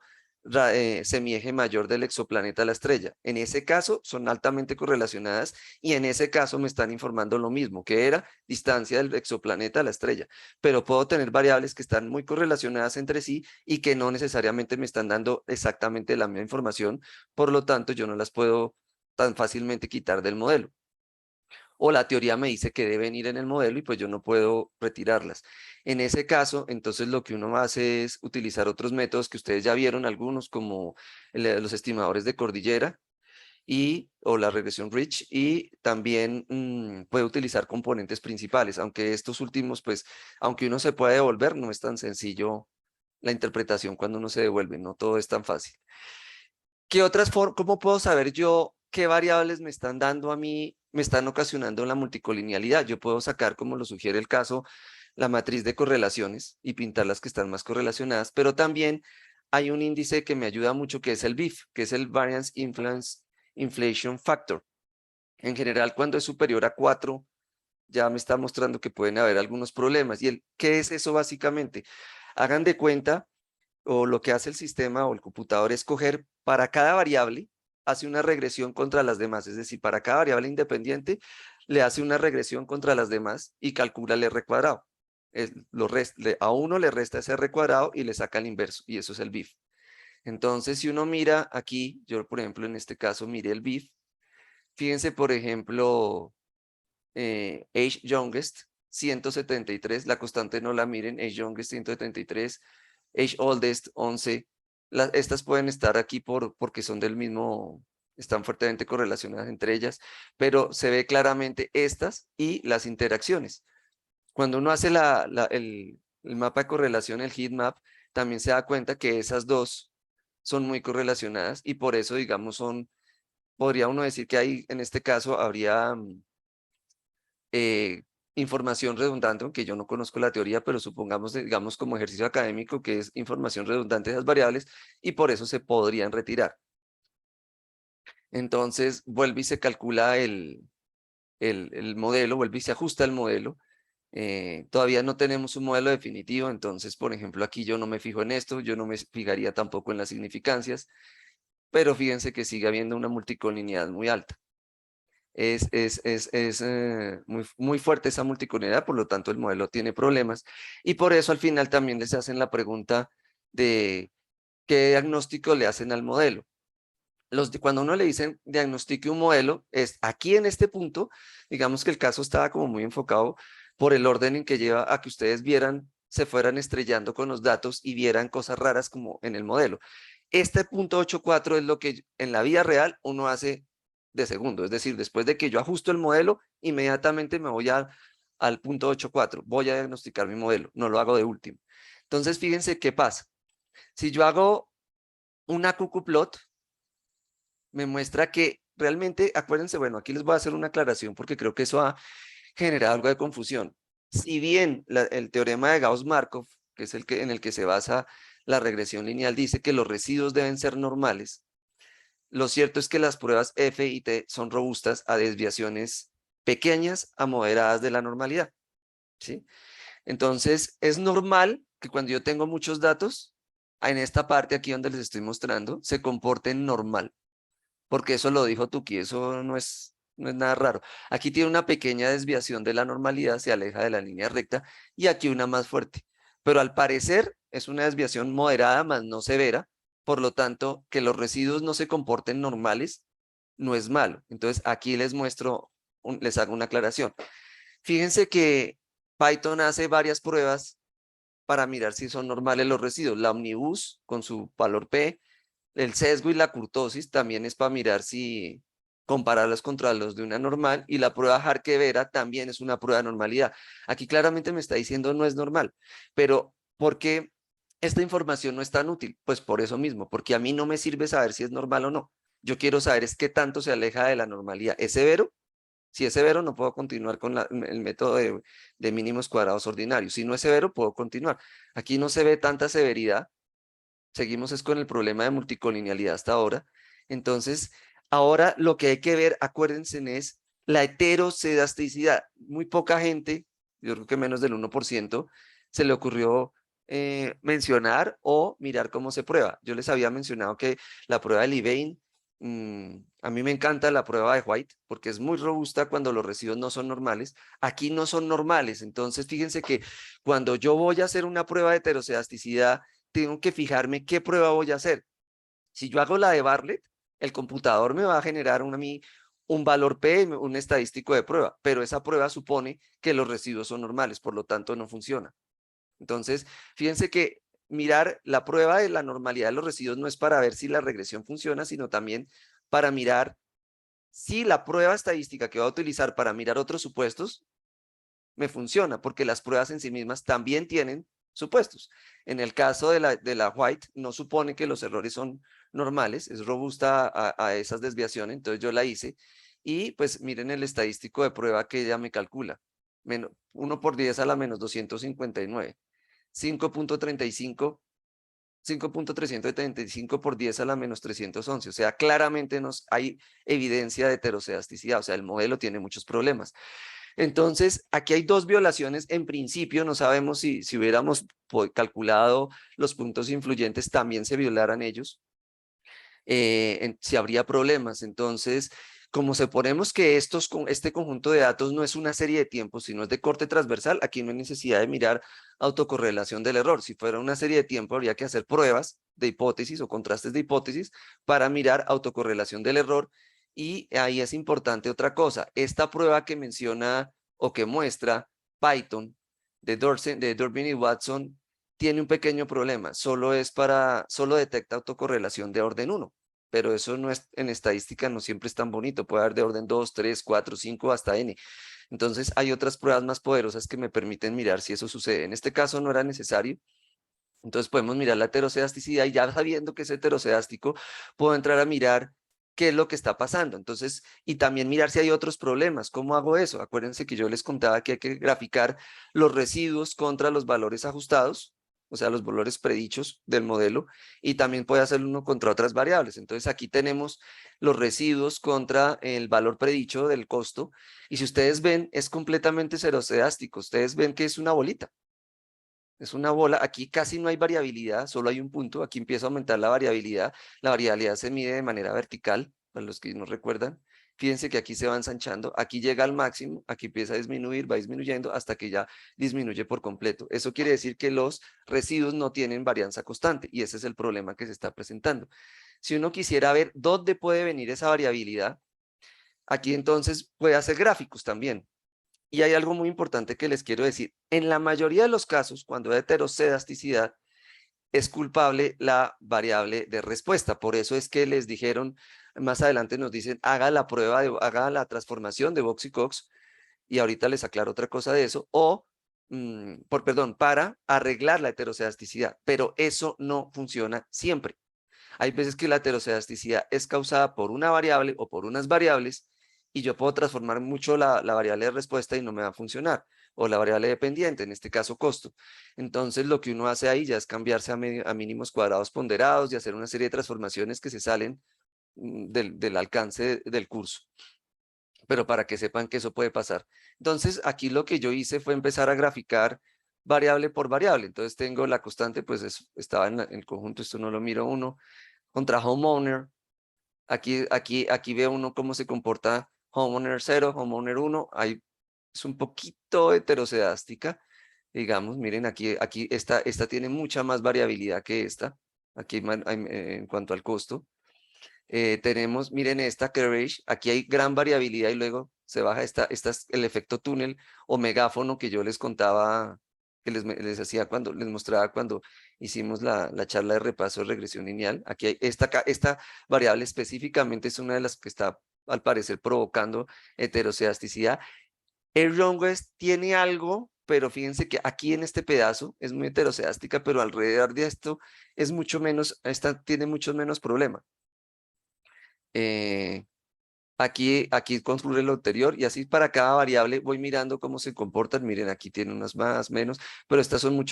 [SPEAKER 1] semieje mayor del exoplaneta a la estrella. En ese caso son altamente correlacionadas y en ese caso me están informando lo mismo, que era distancia del exoplaneta a la estrella, pero puedo tener variables que están muy correlacionadas entre sí y que no necesariamente me están dando exactamente la misma información, por lo tanto yo no las puedo tan fácilmente quitar del modelo. O la teoría me dice que deben ir en el modelo y pues yo no puedo retirarlas. En ese caso, entonces lo que uno hace es utilizar otros métodos que ustedes ya vieron, algunos como los estimadores de cordillera o la regresión Rich, y también puede utilizar componentes principales, aunque estos últimos, pues, aunque uno se puede devolver, no es tan sencillo la interpretación cuando uno se devuelve, no todo es tan fácil. ¿Cómo puedo saber yo qué variables me están dando a mí, me están ocasionando la multicolinealidad? Yo puedo sacar, como lo sugiere el caso, la matriz de correlaciones y pintar las que están más correlacionadas, pero también hay un índice que me ayuda mucho que es el BIF, que es el Variance Influence Inflation Factor. En general, cuando es superior a 4, ya me está mostrando que pueden haber algunos problemas. ¿Qué es eso básicamente? Hagan de cuenta, o lo que hace el sistema o el computador es coger para cada variable, hace una regresión contra las demás, es decir, para cada variable independiente le hace una regresión contra las demás y calcula el R cuadrado. A uno le resta ese R cuadrado y le saca el inverso, y eso es el BIF. Entonces, si uno mira aquí, yo por ejemplo en este caso mire el BIF, fíjense por ejemplo, Age Youngest 173, la constante no la miren, Age Youngest 173, Age Oldest 11, estas pueden estar aquí porque son del mismo, están fuertemente correlacionadas entre ellas, pero se ve claramente estas y las interacciones. Cuando uno hace el mapa de correlación, el heat map, también se da cuenta que esas dos son muy correlacionadas y por eso, digamos, podría uno decir que ahí, en este caso, habría eh, información redundante, aunque yo no conozco la teoría, pero supongamos, digamos, como ejercicio académico, que es información redundante de esas variables y por eso se podrían retirar. Entonces, vuelve y se calcula el modelo, vuelve y se ajusta el modelo. Todavía no tenemos un modelo definitivo, entonces, por ejemplo, aquí yo no me fijo en esto, yo no me fijaría tampoco en las significancias, pero fíjense que sigue habiendo una multicolinealidad muy alta. Es muy fuerte esa multicolinealidad, por lo tanto el modelo tiene problemas y por eso al final también les hacen la pregunta de qué diagnóstico le hacen al modelo. Cuando uno le dicen diagnostique un modelo, es aquí en este punto, digamos que el caso estaba como muy enfocado por el orden en que lleva a que ustedes vieran se fueran estrellando con los datos y vieran cosas raras como en el modelo. Este punto 8.4 es lo que en la vida real uno hace de segundo, es decir, después de que yo ajusto el modelo, inmediatamente me voy al punto 8.4, voy a diagnosticar mi modelo, no lo hago de último. Entonces, fíjense qué pasa. Si yo hago una cucuplot, me muestra que realmente, acuérdense, bueno, aquí les voy a hacer una aclaración porque creo que eso ha generado algo de confusión. Si bien el teorema de Gauss-Markov, que es el que, en el que se basa la regresión lineal, dice que los residuos deben ser normales, lo cierto es que las pruebas F y T son robustas a desviaciones pequeñas a moderadas de la normalidad, ¿sí? Entonces, es normal que cuando yo tengo muchos datos, en esta parte aquí donde les estoy mostrando, se comporten normal, porque eso lo dijo Tukey, eso no es nada raro. Aquí tiene una pequeña desviación de la normalidad, se aleja de la línea recta, y aquí una más fuerte. Pero al parecer es una desviación moderada, más no severa, por lo tanto, que los residuos no se comporten normales no es malo. Entonces, aquí les muestro, les hago una aclaración. Fíjense que Python hace varias pruebas para mirar si son normales los residuos. La omnibus con su valor P, el sesgo y la kurtosis también es para mirar si compararlos contra los de una normal, y la prueba Harke-Vera también es una prueba de normalidad. Aquí claramente me está diciendo no es normal, pero ¿por qué esta información no es tan útil? Pues por eso mismo, porque a mí no me sirve saber si es normal o no. Yo quiero saber es qué tanto se aleja de la normalidad. ¿Es severo? Si es severo, no puedo continuar con el método de mínimos cuadrados ordinarios. Si no es severo, puedo continuar. Aquí no se ve tanta severidad. Seguimos es con el problema de multicolinealidad hasta ahora. Entonces, ahora lo que hay que ver, acuérdense, es la heterocedasticidad. Muy poca gente, yo creo que menos del 1%, se le ocurrió mencionar o mirar cómo se prueba. Yo les había mencionado que la prueba de Lee a mí me encanta la prueba de White porque es muy robusta cuando los residuos no son normales. Aquí no son normales. Entonces, fíjense que cuando yo voy a hacer una prueba de heterocedasticidad, tengo que fijarme qué prueba voy a hacer. Si yo hago la de Bartlett, el computador me va a generar a mí un valor P, un estadístico de prueba, pero esa prueba supone que los residuos son normales, por lo tanto no funciona. Entonces, fíjense que mirar la prueba de la normalidad de los residuos no es para ver si la regresión funciona, sino también para mirar si la prueba estadística que va a utilizar para mirar otros supuestos me funciona, porque las pruebas en sí mismas también tienen supuestos. En el caso de la White, no supone que los errores son normales, es robusta a esas desviaciones, entonces yo la hice, y pues miren el estadístico de prueba que ella me calcula, 1 por 10 a la menos 259, 5.35, 5.375 por 10 a la menos 311, o sea, claramente hay evidencia de heterocedasticidad, o sea, el modelo tiene muchos problemas. Entonces, aquí hay dos violaciones. En principio, no sabemos si hubiéramos calculado los puntos influyentes, también se violaran ellos, si habría problemas. Entonces, como suponemos que este conjunto de datos no es una serie de tiempos, sino es de corte transversal, aquí no hay necesidad de mirar autocorrelación del error. Si fuera una serie de tiempo, habría que hacer pruebas de hipótesis o contrastes de hipótesis para mirar autocorrelación del error. Y ahí es importante otra cosa. Esta prueba que menciona o que muestra Python de Durbin y Watson tiene un pequeño problema. Solo detecta autocorrelación de orden 1, pero eso no es, en estadística no siempre es tan bonito, puede haber de orden 2, 3, 4, 5 hasta n. Entonces hay otras pruebas más poderosas que me permiten mirar si eso sucede. En este caso no era necesario, entonces podemos mirar la heterocedasticidad y ya sabiendo que es heterocedástico, puedo entrar a mirar qué es lo que está pasando. Entonces, y también mirar si hay otros problemas. ¿Cómo hago eso? Acuérdense que yo les contaba que hay que graficar los residuos contra los valores ajustados, o sea, los valores predichos del modelo, y también puede hacerlo uno contra otras variables. Entonces, aquí tenemos los residuos contra el valor predicho del costo, y si ustedes ven, es completamente heterocedástico. Ustedes ven que es una bolita. Es una bola, aquí casi no hay variabilidad, solo hay un punto, aquí empieza a aumentar la variabilidad se mide de manera vertical, para los que no recuerdan, fíjense que aquí se va ensanchando, aquí llega al máximo, aquí empieza a disminuir, va disminuyendo hasta que ya disminuye por completo. Eso quiere decir que los residuos no tienen varianza constante y ese es el problema que se está presentando. Si uno quisiera ver dónde puede venir esa variabilidad, aquí entonces puede hacer gráficos también. Y hay algo muy importante que les quiero decir. En la mayoría de los casos, cuando hay heterocedasticidad, es culpable la variable de respuesta. Por eso es que les dijeron, más adelante nos dicen, haga la prueba, haga la transformación de Box y Cox, y ahorita les aclaro otra cosa de eso, o, perdón, para arreglar la heterocedasticidad, pero eso no funciona siempre. Hay veces que la heterocedasticidad es causada por una variable o por unas variables, y yo puedo transformar mucho la variable de respuesta y no me va a funcionar, o la variable dependiente, en este caso costo. Entonces lo que uno hace ahí ya es cambiarse a mínimos cuadrados ponderados y hacer una serie de transformaciones que se salen del alcance del curso, pero para que sepan que eso puede pasar. Entonces aquí lo que yo hice fue empezar a graficar variable por variable. Entonces tengo la constante, pues estaba en el conjunto, esto no lo miro uno, contra homeowner. Aquí ve uno cómo se comporta homeowner 0, homeowner 1. Ahí es un poquito heterocedástica. Digamos, miren, aquí esta tiene mucha más variabilidad que esta. Aquí en cuanto al costo. Tenemos, miren esta Courage, aquí hay gran variabilidad y luego se baja esta es el efecto túnel o megáfono que yo les contaba, que les hacía cuando, les mostraba cuando hicimos la charla de repaso de regresión lineal. Aquí hay esta variable específicamente es una de las que está al parecer provocando heterocedasticidad. El West tiene algo, pero fíjense que aquí en este pedazo es muy heterocedástica, pero alrededor de esto es mucho menos, esta tiene muchos menos problemas. Eh, aquí construye lo anterior y así para cada variable voy mirando cómo se comportan. Miren, aquí tienen unas más, menos, pero estas son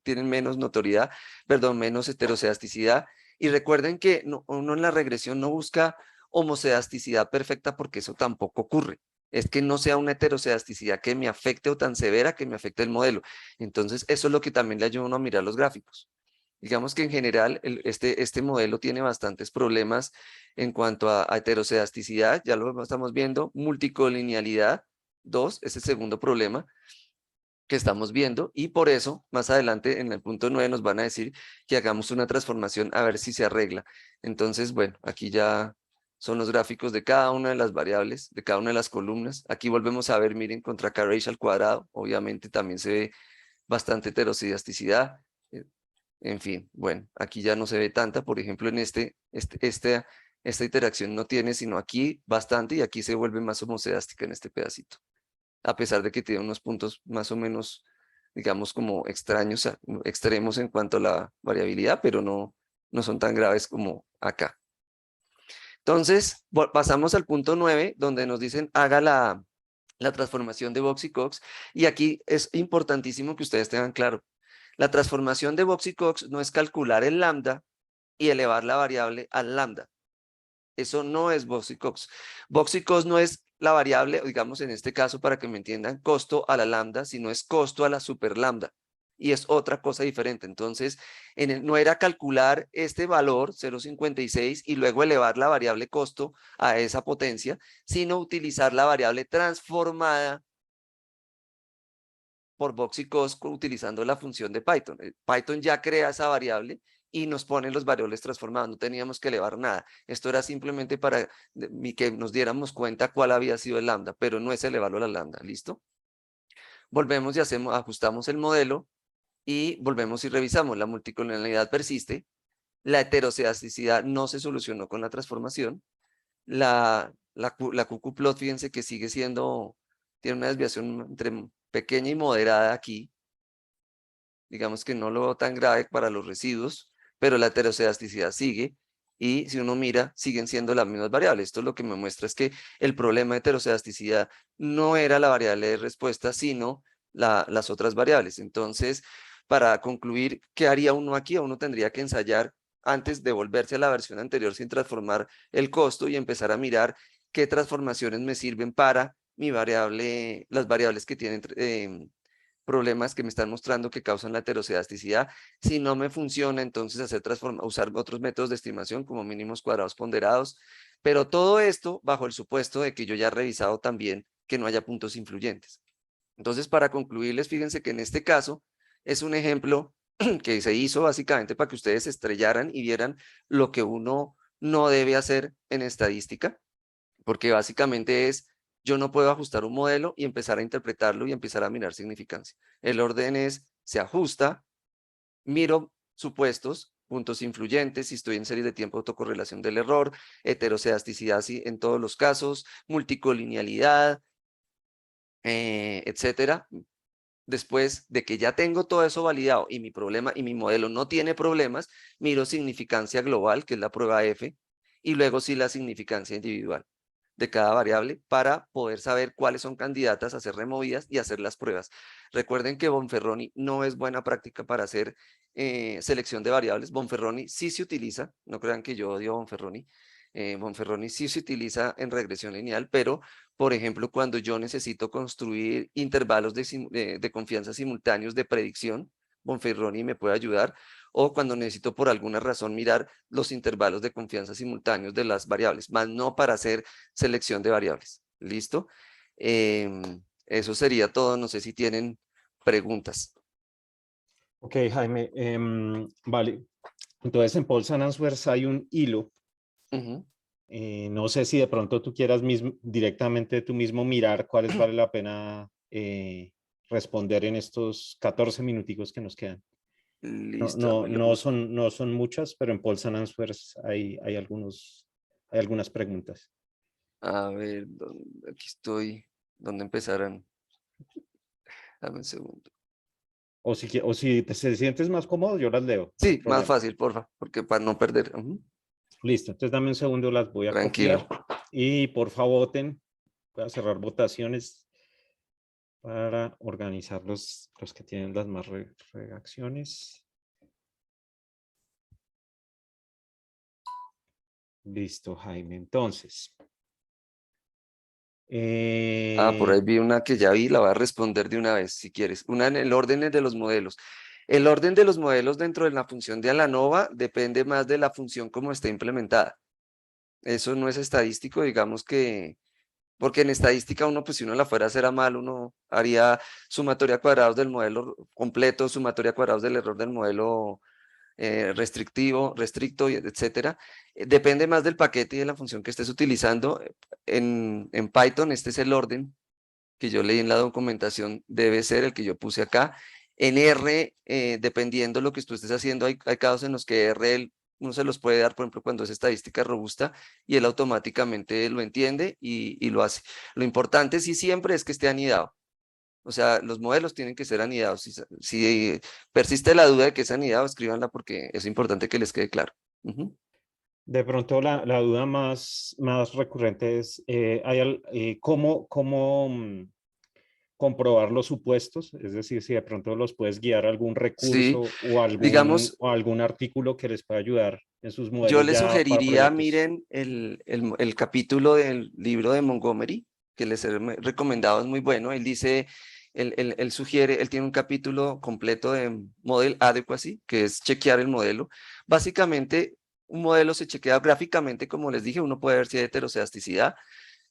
[SPEAKER 1] tienen menos notoriedad, perdón, menos heterocedasticidad. Y recuerden que uno en la regresión no busca homocedasticidad perfecta porque eso tampoco ocurre. Es que no sea una heterocedasticidad que me afecte o tan severa que me afecte el modelo. Entonces, eso es lo que también le ayuda a uno a mirar los gráficos. Digamos que en general este modelo tiene bastantes problemas en cuanto a heterocedasticidad, ya lo estamos viendo, multicolinealidad, 2, es el segundo problema que estamos viendo, y por eso más adelante en el punto 9 nos van a decir que hagamos una transformación a ver si se arregla. Entonces, bueno, aquí ya son los gráficos de cada una de las variables, de cada una de las columnas. Aquí volvemos a ver, miren, contra Carrage al cuadrado, obviamente también se ve bastante heterocedasticidad. En fin, bueno, aquí ya no se ve tanta, por ejemplo, en esta interacción no tiene, sino aquí bastante y aquí se vuelve más homocedástica en este pedacito, a pesar de que tiene unos puntos más o menos, digamos, como extraños, extremos en cuanto a la variabilidad, pero no son tan graves como acá. Entonces, pasamos al punto 9, donde nos dicen haga la transformación de Box y Cox, y aquí es importantísimo que ustedes tengan claro. La transformación de Box y Cox no es calcular el lambda y elevar la variable al lambda. Eso no es Box y Cox. Box y Cox no es la variable, digamos en este caso para que me entiendan, costo a la lambda, sino es costo a la super lambda. Y es otra cosa diferente. Entonces, no era calcular este valor 0,56 y luego elevar la variable costo a esa potencia, sino utilizar la variable transformada por Box y Cox utilizando la función de Python. Python ya crea esa variable y nos pone los variables transformados, no teníamos que elevar nada. Esto era simplemente para que nos diéramos cuenta cuál había sido el lambda, pero no es elevarlo a la lambda, ¿listo? Volvemos y ajustamos el modelo y volvemos y revisamos. La multicolonialidad persiste, la heterocedasticidad no se solucionó con la transformación, la QQ-plot, fíjense que sigue siendo, tiene una desviación entre pequeña y moderada aquí, digamos que no lo veo tan grave para los residuos, pero la heterocedasticidad sigue, y si uno mira, siguen siendo las mismas variables. Esto lo que me muestra es que el problema de heterocedasticidad no era la variable de respuesta, sino las otras variables. Entonces, para concluir, ¿qué haría uno aquí? Uno tendría que ensayar antes de volverse a la versión anterior sin transformar el costo y empezar a mirar qué transformaciones me sirven para mi variable, las variables que tienen problemas que me están mostrando que causan la heterocedasticidad. Si no me funciona, entonces usar otros métodos de estimación como mínimos cuadrados ponderados, pero todo esto bajo el supuesto de que yo ya he revisado también que no haya puntos influyentes. Entonces, para concluirles, fíjense que en este caso es un ejemplo que se hizo básicamente para que ustedes estrellaran y vieran lo que uno no debe hacer en estadística, porque básicamente es Yo no puedo ajustar un modelo y empezar a interpretarlo y empezar a mirar significancia. El orden es, se ajusta, miro supuestos, puntos influyentes, si estoy en series de tiempo, autocorrelación del error, heterocedasticidad en todos los casos, multicolinealidad, etcétera. Después de que ya tengo todo eso validado y mi problema y mi modelo no tiene problemas, miro significancia global, que es la prueba F, y luego sí la significancia individual de cada variable para poder saber cuáles son candidatas a ser removidas y hacer las pruebas. Recuerden que Bonferroni no es buena práctica para hacer selección de variables. Bonferroni sí se utiliza, no crean que yo odio a Bonferroni. Bonferroni sí se utiliza en regresión lineal, pero por ejemplo, cuando yo necesito construir intervalos de confianza simultáneos de predicción, Bonferroni me puede ayudar, o cuando necesito por alguna razón mirar los intervalos de confianza simultáneos de las variables, más no para hacer selección de variables. ¿Listo? Eso sería todo. No sé si tienen preguntas.
[SPEAKER 2] Ok, Jaime. Vale. Entonces en Paul's and Answers hay un hilo.
[SPEAKER 1] Ujú.
[SPEAKER 2] No sé si de pronto tú quieras directamente tú mismo mirar cuáles vale la pena responder en estos 14 minuticos que nos quedan.
[SPEAKER 1] Listo, dámelo, busco.
[SPEAKER 2] No son muchas, pero en Paul's and Answers hay algunas preguntas.
[SPEAKER 1] A ver, aquí estoy. ¿Dónde empezarán? Dame un segundo.
[SPEAKER 2] O si te sientes más cómodo, yo las leo, no hay
[SPEAKER 1] Sí, más
[SPEAKER 2] problema.
[SPEAKER 1] fácil, porfa, porque para no perder.
[SPEAKER 2] Listo, entonces dame un segundo, las voy a
[SPEAKER 1] Tranquilo.
[SPEAKER 2] copiar y por favor voten. Voy a cerrar votaciones para organizar los que tienen las más reacciones. Listo, Jaime. Entonces,
[SPEAKER 1] Por
[SPEAKER 2] eh,
[SPEAKER 1] ahí vi una que ya vi, la voy a responder de una vez, si quieres. Una en el orden de los modelos. El orden de los modelos dentro de la función de Alanova depende más de la función como está implementada. Eso no es estadístico, digamos que, porque en estadística uno, pues si uno la fuera a hacer a mal, uno haría sumatoria a cuadrados del modelo completo, sumatoria a cuadrados del error del modelo restrictivo, restricto, etcétera. Depende más del paquete y de la función que estés utilizando. En Python, este es el orden que yo leí en la documentación, debe ser el que yo puse acá. En R, dependiendo de lo que tú estés haciendo, hay casos en los que uno se los puede dar, por ejemplo, cuando es estadística robusta, y él automáticamente lo entiende y lo hace. Lo importante sí siempre es que esté anidado. O sea, los modelos tienen que ser anidados. Si persiste la duda de que es anidado, escríbanla porque es importante que les quede claro. Ujú.
[SPEAKER 2] de pronto la duda más recurrente es cómo comprobar los supuestos, es decir, si de pronto los puedes guiar a algún
[SPEAKER 1] Sí,
[SPEAKER 2] recurso
[SPEAKER 1] digamos,
[SPEAKER 2] o algún artículo que les pueda ayudar en sus
[SPEAKER 1] yo
[SPEAKER 2] modelos
[SPEAKER 1] les
[SPEAKER 2] ya para
[SPEAKER 1] sugeriría,
[SPEAKER 2] proyectos.
[SPEAKER 1] miren el capítulo del libro de Montgomery, que les he recomendado, es muy bueno. Él dice, él sugiere, él tiene un capítulo completo de Model Adequacy, que es chequear el modelo. Básicamente, un modelo se chequea gráficamente, como les dije, uno puede ver si hay heterocedasticidad,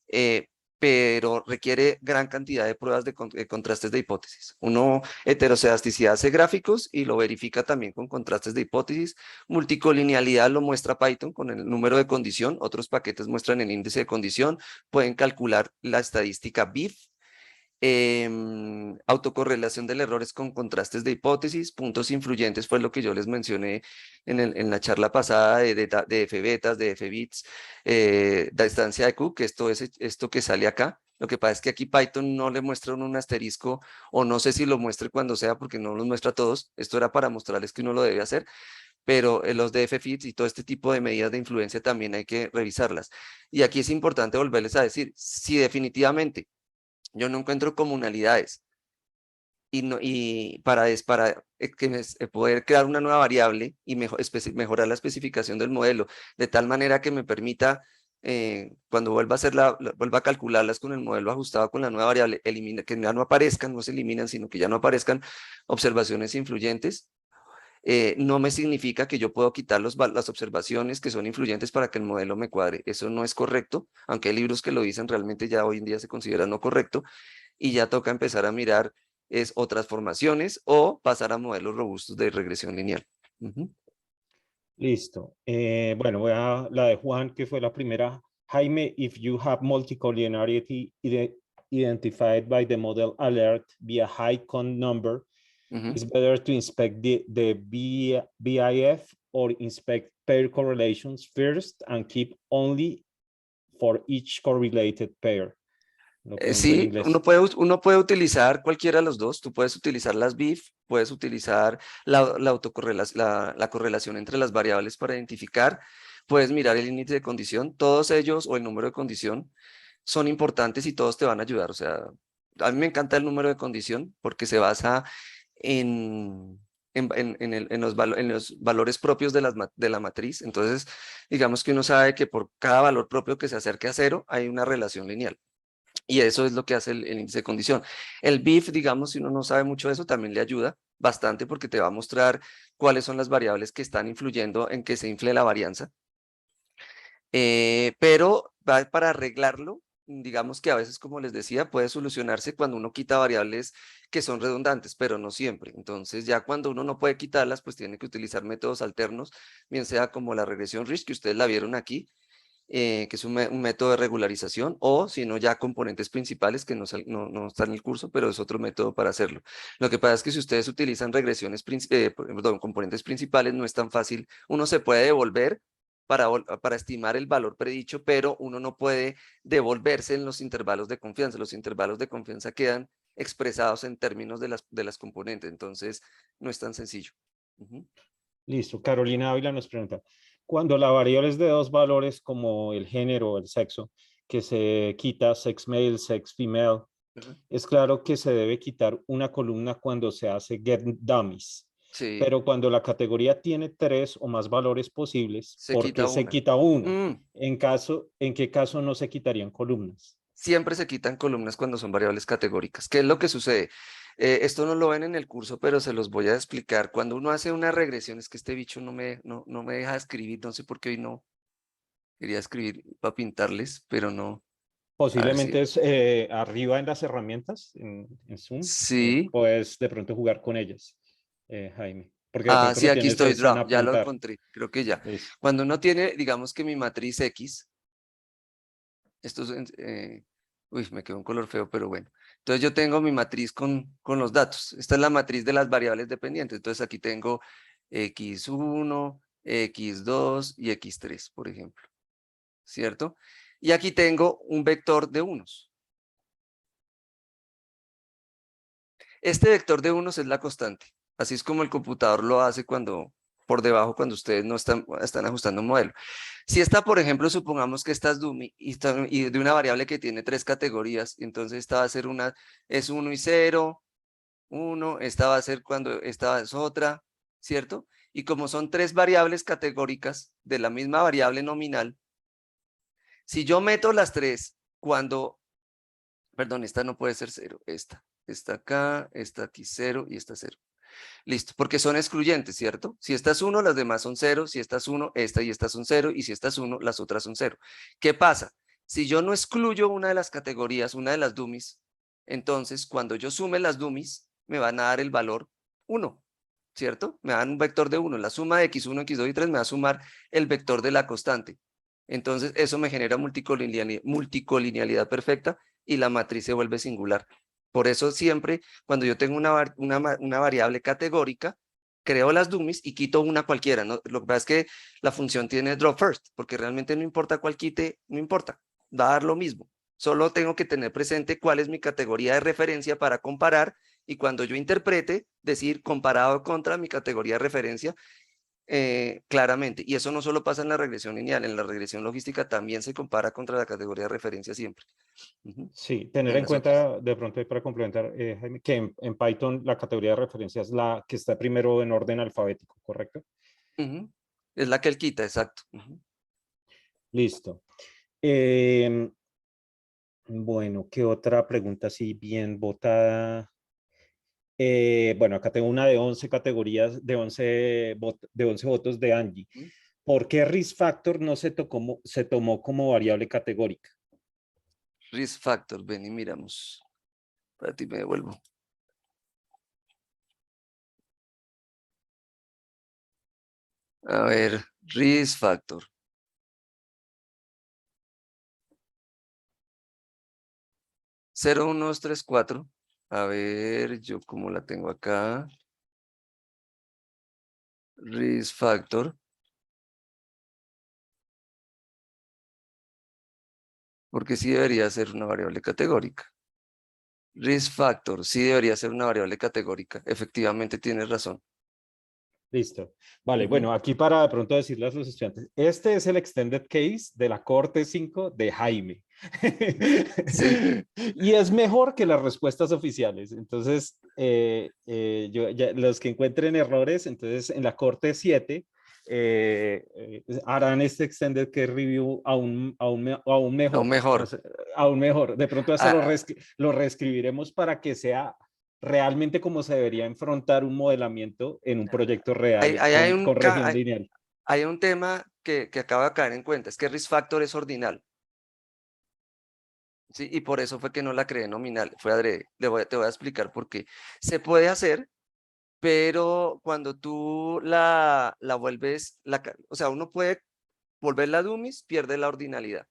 [SPEAKER 1] eh, pero requiere gran cantidad de pruebas de contrastes de hipótesis. Uno heterocedasticidad hace gráficos y lo verifica también con contrastes de hipótesis. Multicolinealidad lo muestra Python con el número de condición, otros paquetes muestran el índice de condición, pueden calcular la estadística BIF. Autocorrelación del error es con contrastes de hipótesis, puntos influyentes fue lo que yo les mencioné en la charla pasada de F betas, de F bits, distancia de Q, que esto es esto que sale acá. Lo que pasa es que aquí Python no le muestra un asterisco, o no sé si lo muestre cuando sea, porque no los muestra a todos. Esto era para mostrarles que uno lo debe hacer, pero los de FFITS y todo este tipo de medidas de influencia también hay que revisarlas. Y aquí es importante volverles a decir, si definitivamente yo no encuentro comunalidades y, no, y para poder crear una nueva variable y mejorar la especificación del modelo de tal manera que me permita, cuando vuelva a vuelva a calcularlas con el modelo ajustado con la nueva variable, que ya no aparezcan, no se eliminan, sino que ya no aparezcan observaciones influyentes. No me significa que yo puedo quitar las observaciones que son influyentes para que el modelo me cuadre. Eso no es correcto, aunque hay libros que lo dicen, realmente ya hoy en día se considera no correcto y ya toca empezar a mirar otras formaciones o pasar a modelos robustos de regresión lineal. Ujú.
[SPEAKER 2] Listo. Bueno, voy a la de Juan, que fue la primera. Jaime, if you have multicollinearity identified by the model alert via high count number, it's better to inspect the BIF or inspect pair correlations first and keep only for each correlated pair. Lo pregunto en
[SPEAKER 1] Sí,
[SPEAKER 2] inglés.
[SPEAKER 1] uno puede utilizar cualquiera de los dos. Tú puedes utilizar las BIF, puedes utilizar la correlación entre las variables para identificar, puedes mirar el índice de condición. Todos ellos o el número de condición son importantes y todos te van a ayudar. O sea, a mí me encanta el número de condición porque se basa en los valores propios de la matriz. Entonces, digamos que uno sabe que por cada valor propio que se acerque a cero hay una relación lineal. Y eso es lo que hace el índice de condición. El BIF, digamos, si uno no sabe mucho de eso, también le ayuda bastante porque te va a mostrar cuáles son las variables que están influyendo en que se infle la varianza. Pero para arreglarlo, digamos que a veces, como les decía, puede solucionarse cuando uno quita variables que son redundantes, pero no siempre. Entonces, ya cuando uno no puede quitarlas, pues tiene que utilizar métodos alternos, bien sea como la regresión Risch, que ustedes la vieron aquí, que es un método de regularización, o si no, ya componentes principales, que no está en el curso, pero es otro método para hacerlo. Lo que pasa es que si ustedes utilizan perdón, componentes principales, no es tan fácil. Uno se puede devolver para estimar el valor predicho, pero uno no puede devolverse en los intervalos de confianza. Los intervalos de confianza quedan expresados en términos de las componentes, entonces no es tan sencillo.
[SPEAKER 2] Listo. Carolina Ávila nos pregunta, cuando la variable es de dos valores como el género o el sexo, que se quita sex male, sex female, es claro que se debe quitar una columna cuando se hace get dummies.
[SPEAKER 1] Sí,
[SPEAKER 2] Pero cuando la categoría tiene tres o más valores posibles,
[SPEAKER 1] se
[SPEAKER 2] ¿por
[SPEAKER 1] quita
[SPEAKER 2] qué se
[SPEAKER 1] una.
[SPEAKER 2] quita una?
[SPEAKER 1] Mm.
[SPEAKER 2] ¿En qué caso no se quitarían columnas?
[SPEAKER 1] Siempre se quitan columnas cuando son variables categóricas. ¿Qué es lo que sucede? Esto no lo ven en el curso, pero se los voy a explicar. Cuando uno hace una regresión, es que este bicho no me deja escribir, no sé por qué hoy no quería escribir para pintarles, pero no. A ver si.
[SPEAKER 2] Posiblemente es arriba en las herramientas, en Zoom,
[SPEAKER 1] Sí.
[SPEAKER 2] puedes de pronto jugar con ellas, Jaime, porque de
[SPEAKER 1] Ah,
[SPEAKER 2] pronto
[SPEAKER 1] sí,
[SPEAKER 2] lo
[SPEAKER 1] aquí
[SPEAKER 2] tienes
[SPEAKER 1] estoy,
[SPEAKER 2] es en
[SPEAKER 1] draw, ya lo
[SPEAKER 2] apuntar.
[SPEAKER 1] encontré, creo que ya.
[SPEAKER 2] Listo.
[SPEAKER 1] Cuando uno tiene, digamos que mi matriz X, esto es, uy, me quedó un color feo, pero bueno. Entonces yo tengo mi matriz con los datos. Esta es la matriz de las variables dependientes. Entonces aquí tengo X1, X2 y X3, por ejemplo. ¿Cierto? Y aquí tengo un vector de unos. Este vector de unos es la constante. Así es como el computador lo hace por debajo, cuando ustedes no están ajustando un modelo. Si esta, por ejemplo, supongamos que esta es dummy y de una variable que tiene tres categorías, entonces esta va a ser es 1 y 0, 1, esta va a ser cuando esta es otra, ¿cierto? Y como son tres variables categóricas de la misma variable nominal, si yo meto las tres perdón, esta no puede ser 0, esta acá, esta aquí 0 y esta 0. Listo, porque son excluyentes, ¿cierto? Si esta es 1, las demás son 0, si esta es 1, esta y esta son 0, y si esta es 1, las otras son 0. ¿Qué pasa? Si yo no excluyo una de las categorías, una de las dummies, entonces cuando yo sume las dummies, me van a dar el valor 1, ¿cierto? Me dan un vector de 1. La suma de x1, x2 y 3 me va a sumar el vector de la constante. Entonces eso me genera multicolinealidad perfecta y la matriz se vuelve singular. Por eso siempre, cuando yo tengo una variable categórica, creo las dummies y quito una cualquiera, ¿no? Lo que pasa es que la función tiene drop first, porque realmente no importa cuál quite, no importa, va a dar lo mismo. Solo tengo que tener presente cuál es mi categoría de referencia para comparar, y cuando yo interprete, decir comparado contra mi categoría de referencia, claramente. Y eso no solo pasa en la regresión lineal, en la regresión logística también se compara contra la categoría de referencia siempre. Ujú.
[SPEAKER 2] Sí, tener
[SPEAKER 1] En
[SPEAKER 2] en
[SPEAKER 1] las otras.
[SPEAKER 2] cuenta, de pronto para complementar, Jaime, que en Python la categoría de referencia es la que está primero en orden alfabético, ¿correcto?
[SPEAKER 1] Ujú. Es la que él quita, exacto. Ujú.
[SPEAKER 2] Listo. Em, bueno, ¿qué otra pregunta así bien votada? Bueno, acá tengo una de 11 categorías, de 11 votos de Angie.
[SPEAKER 1] Ujú.
[SPEAKER 2] ¿Por qué risk factor no se tomó como variable categórica?
[SPEAKER 1] Risk factor, ven y miramos. Para ti me devuelvo. A ver, risk factor. 0, 1, 2, 3, 4. A ver, yo cómo la tengo acá. Risk factor. Porque sí debería ser una variable categórica. Risk factor, sí debería ser una variable categórica. Efectivamente, tienes razón.
[SPEAKER 2] Listo. Vale,
[SPEAKER 1] Ujú.
[SPEAKER 2] bueno, aquí para de pronto decirles a los estudiantes, este es el extended case de la Corte 5 de Jaime.
[SPEAKER 1] Sí,
[SPEAKER 2] Y es mejor que las respuestas oficiales. Entonces, los que encuentren errores, entonces en la Corte 7 harán este extended case review aún
[SPEAKER 1] aún
[SPEAKER 2] mejor. O
[SPEAKER 1] mejor.
[SPEAKER 2] sea, aún mejor. De pronto hasta
[SPEAKER 1] Ah,
[SPEAKER 2] lo reescribiremos para que sea realmente como se debería enfrentar un modelamiento en un proyecto
[SPEAKER 1] hay,
[SPEAKER 2] real
[SPEAKER 1] hay, hay un,
[SPEAKER 2] con región
[SPEAKER 1] hay,
[SPEAKER 2] lineal.
[SPEAKER 1] hay un tema que acabo de caer en cuenta, es que risk factor es ordinal. Sí, y por eso fue que no la creé nominal, fue adrede. Te voy a explicar por qué. Se puede hacer, pero cuando tú la vuelves, o sea, uno puede volverla dummies, pierde la ordinalidad.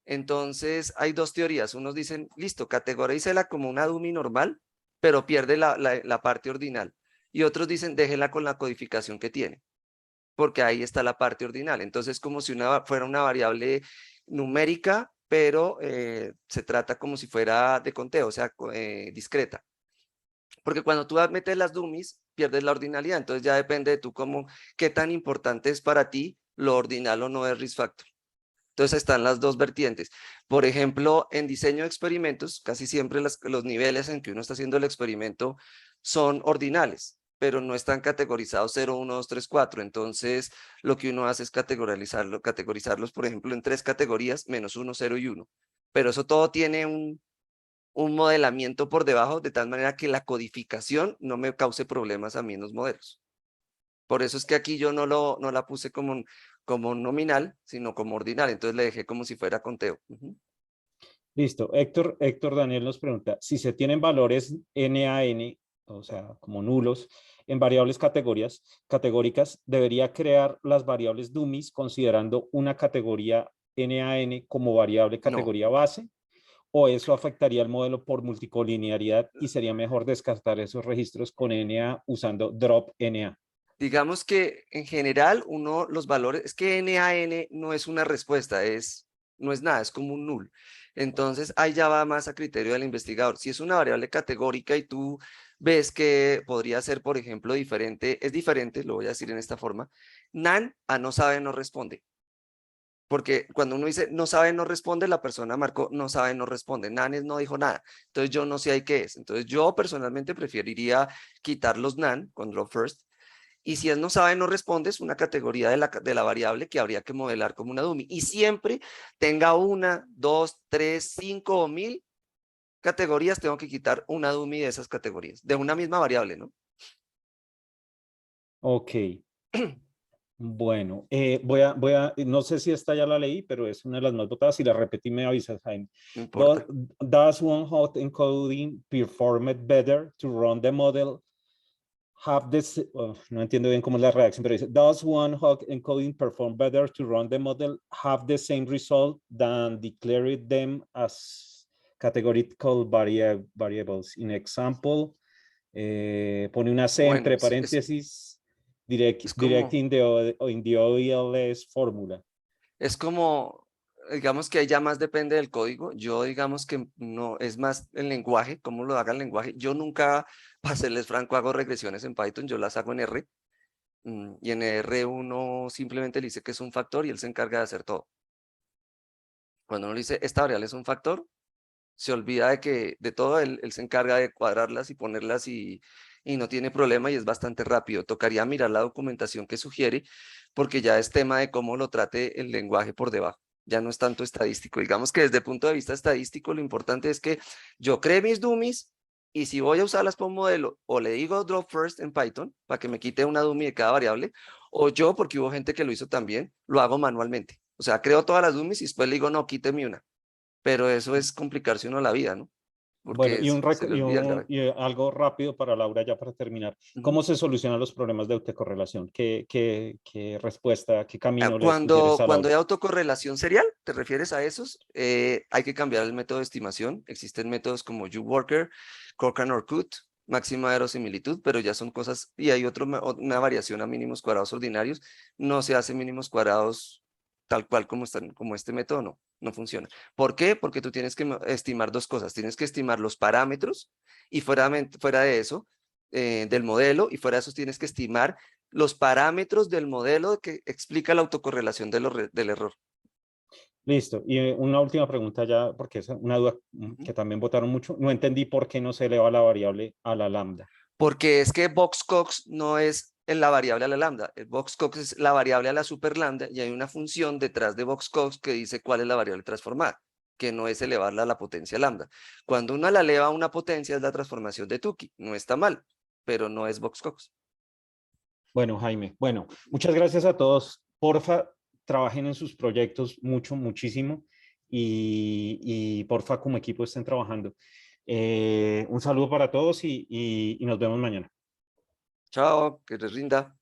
[SPEAKER 1] Entonces, hay dos teorías. Unos dicen, listo, categorícela como una dummy normal, pero pierde la parte ordinal. Y otros dicen, déjela con la codificación que tiene, porque ahí está la parte ordinal. Entonces, como si fuera una variable numérica, pero se trata como si fuera de conteo, o sea, discreta. Porque cuando tú metes las dummies, pierdes la ordinalidad. Entonces ya depende de tú cómo, qué tan importante es para ti lo ordinal o no de risk factor. Entonces están las dos vertientes. Por ejemplo, en diseño de experimentos, casi siempre los niveles en que uno está haciendo el experimento son ordinales, pero no están categorizados 0, 1, 2, 3, 4. Entonces, lo que uno hace es categorizarlos, por ejemplo, en tres categorías, menos 1, 0 y 1. Pero eso todo tiene un modelamiento por debajo, de tal manera que la codificación no me cause problemas a mí en los modelos. Por eso es que aquí yo no la puse como nominal, sino como ordinal. Entonces le dejé como si fuera conteo. Ujú.
[SPEAKER 2] Listo. Héctor Daniel nos pregunta, si se tienen valores NaN, o sea, como nulos, en variables categóricas, ¿debería crear las variables dummies considerando una categoría NaN como variable
[SPEAKER 1] No,
[SPEAKER 2] categoría base? ¿O eso afectaría el modelo por multicolinearidad y sería mejor descartar esos registros con NA usando drop NA?
[SPEAKER 1] digamos que en general los valores, es que NaN no es una respuesta, no es nada, es como un null. Entonces ahí ya va más a criterio del investigador. Si es una variable categórica y tú ves que podría ser, por ejemplo, diferente, es diferente, lo voy a decir en esta forma, nan a no sabe, no responde. Porque cuando uno dice no sabe, no responde, la persona marcó no sabe, no responde. Nanes no dijo nada. Entonces yo no sé ahí qué es. Entonces yo personalmente preferiría quitar los nan con drop first. Y si es no sabe, no responde, es una categoría de la variable que habría que modelar como una dummy. Y siempre tenga una, dos, tres, cinco o 1000 categorías, tengo que quitar una dummy de esas categorías, de una misma variable, ¿no?
[SPEAKER 2] Ok. Bueno, no sé si esta ya la leí, pero es una de las más votadas. Si la repetí, me avisas, Jaime.
[SPEAKER 1] No
[SPEAKER 2] Do-
[SPEAKER 1] importa.
[SPEAKER 2] Does one hot encoding perform it better to run the model? Have this, no entiendo bien cómo es la redacción, pero dice, does one hot encoding perform better to run the model? Have the same result than declaring them as categorical variables? In example, pone una C
[SPEAKER 1] Bueno,
[SPEAKER 2] entre paréntesis,
[SPEAKER 1] es
[SPEAKER 2] direct
[SPEAKER 1] como,
[SPEAKER 2] in the OELS fórmula.
[SPEAKER 1] Es como, digamos que ya más depende del código. Yo digamos que no, es más el lenguaje, cómo lo haga el lenguaje. Yo nunca, para serles franco, hago regresiones en Python, yo las hago en R. Y en R uno simplemente le dice que es un factor y él se encarga de hacer todo. Cuando uno le dice, esta variable es un factor, se olvida de todo, él se encarga de cuadrarlas y ponerlas y no tiene problema y es bastante rápido. Tocaría mirar la documentación que sugiere porque ya es tema de cómo lo trate el lenguaje por debajo. Ya no es tanto estadístico. Digamos que desde el punto de vista estadístico lo importante es que yo cree mis dummies y si voy a usarlas por un modelo o le digo drop first en Python para que me quite una dummy de cada variable o yo, porque hubo gente que lo hizo también, lo hago manualmente. O sea, creo todas las dummies y después le digo, no, quíteme una, pero eso es complicarse uno la vida, ¿no?
[SPEAKER 2] Bueno,
[SPEAKER 1] porque se le olvida grabar.
[SPEAKER 2] y algo rápido para Laura, ya para terminar.
[SPEAKER 1] Ujú.
[SPEAKER 2] ¿Cómo se solucionan los problemas de autocorrelación? ¿Qué respuesta, qué camino le sugieres
[SPEAKER 1] Cuando,
[SPEAKER 2] a
[SPEAKER 1] cuando
[SPEAKER 2] Laura?
[SPEAKER 1] hay autocorrelación serial, ¿te refieres a esos? Hay que cambiar el método de estimación. Existen métodos como U-Worker, Cochran-Orkut, máxima verosimilitud, pero ya son cosas, y hay una variación a mínimos cuadrados ordinarios. No se hace mínimos cuadrados tal cual como están, como este método, no funciona. ¿Por qué? Porque tú tienes que estimar dos cosas. Tienes que estimar los parámetros y fuera de eso, del modelo, y fuera de eso tienes que estimar los parámetros del modelo que explica la autocorrelación del error.
[SPEAKER 2] Listo. Y una última pregunta ya, porque es una duda
[SPEAKER 1] Ujú.
[SPEAKER 2] que también votaron mucho. No entendí por qué no se eleva la variable a la lambda.
[SPEAKER 1] Porque es que Box-Cox no es en la variable a la lambda. El Box-Cox es la variable a la super lambda y hay una función detrás de Box-Cox que dice cuál es la variable transformada, que no es elevarla a la potencia lambda. Cuando uno la eleva a una potencia es la transformación de Tukey. No está mal, pero no es Box-Cox.
[SPEAKER 2] Bueno, Jaime, bueno, muchas gracias a todos. Porfa, trabajen en sus proyectos mucho, muchísimo y porfa, como equipo estén trabajando. Un saludo para todos y nos vemos mañana.
[SPEAKER 1] Chao, que les rinda.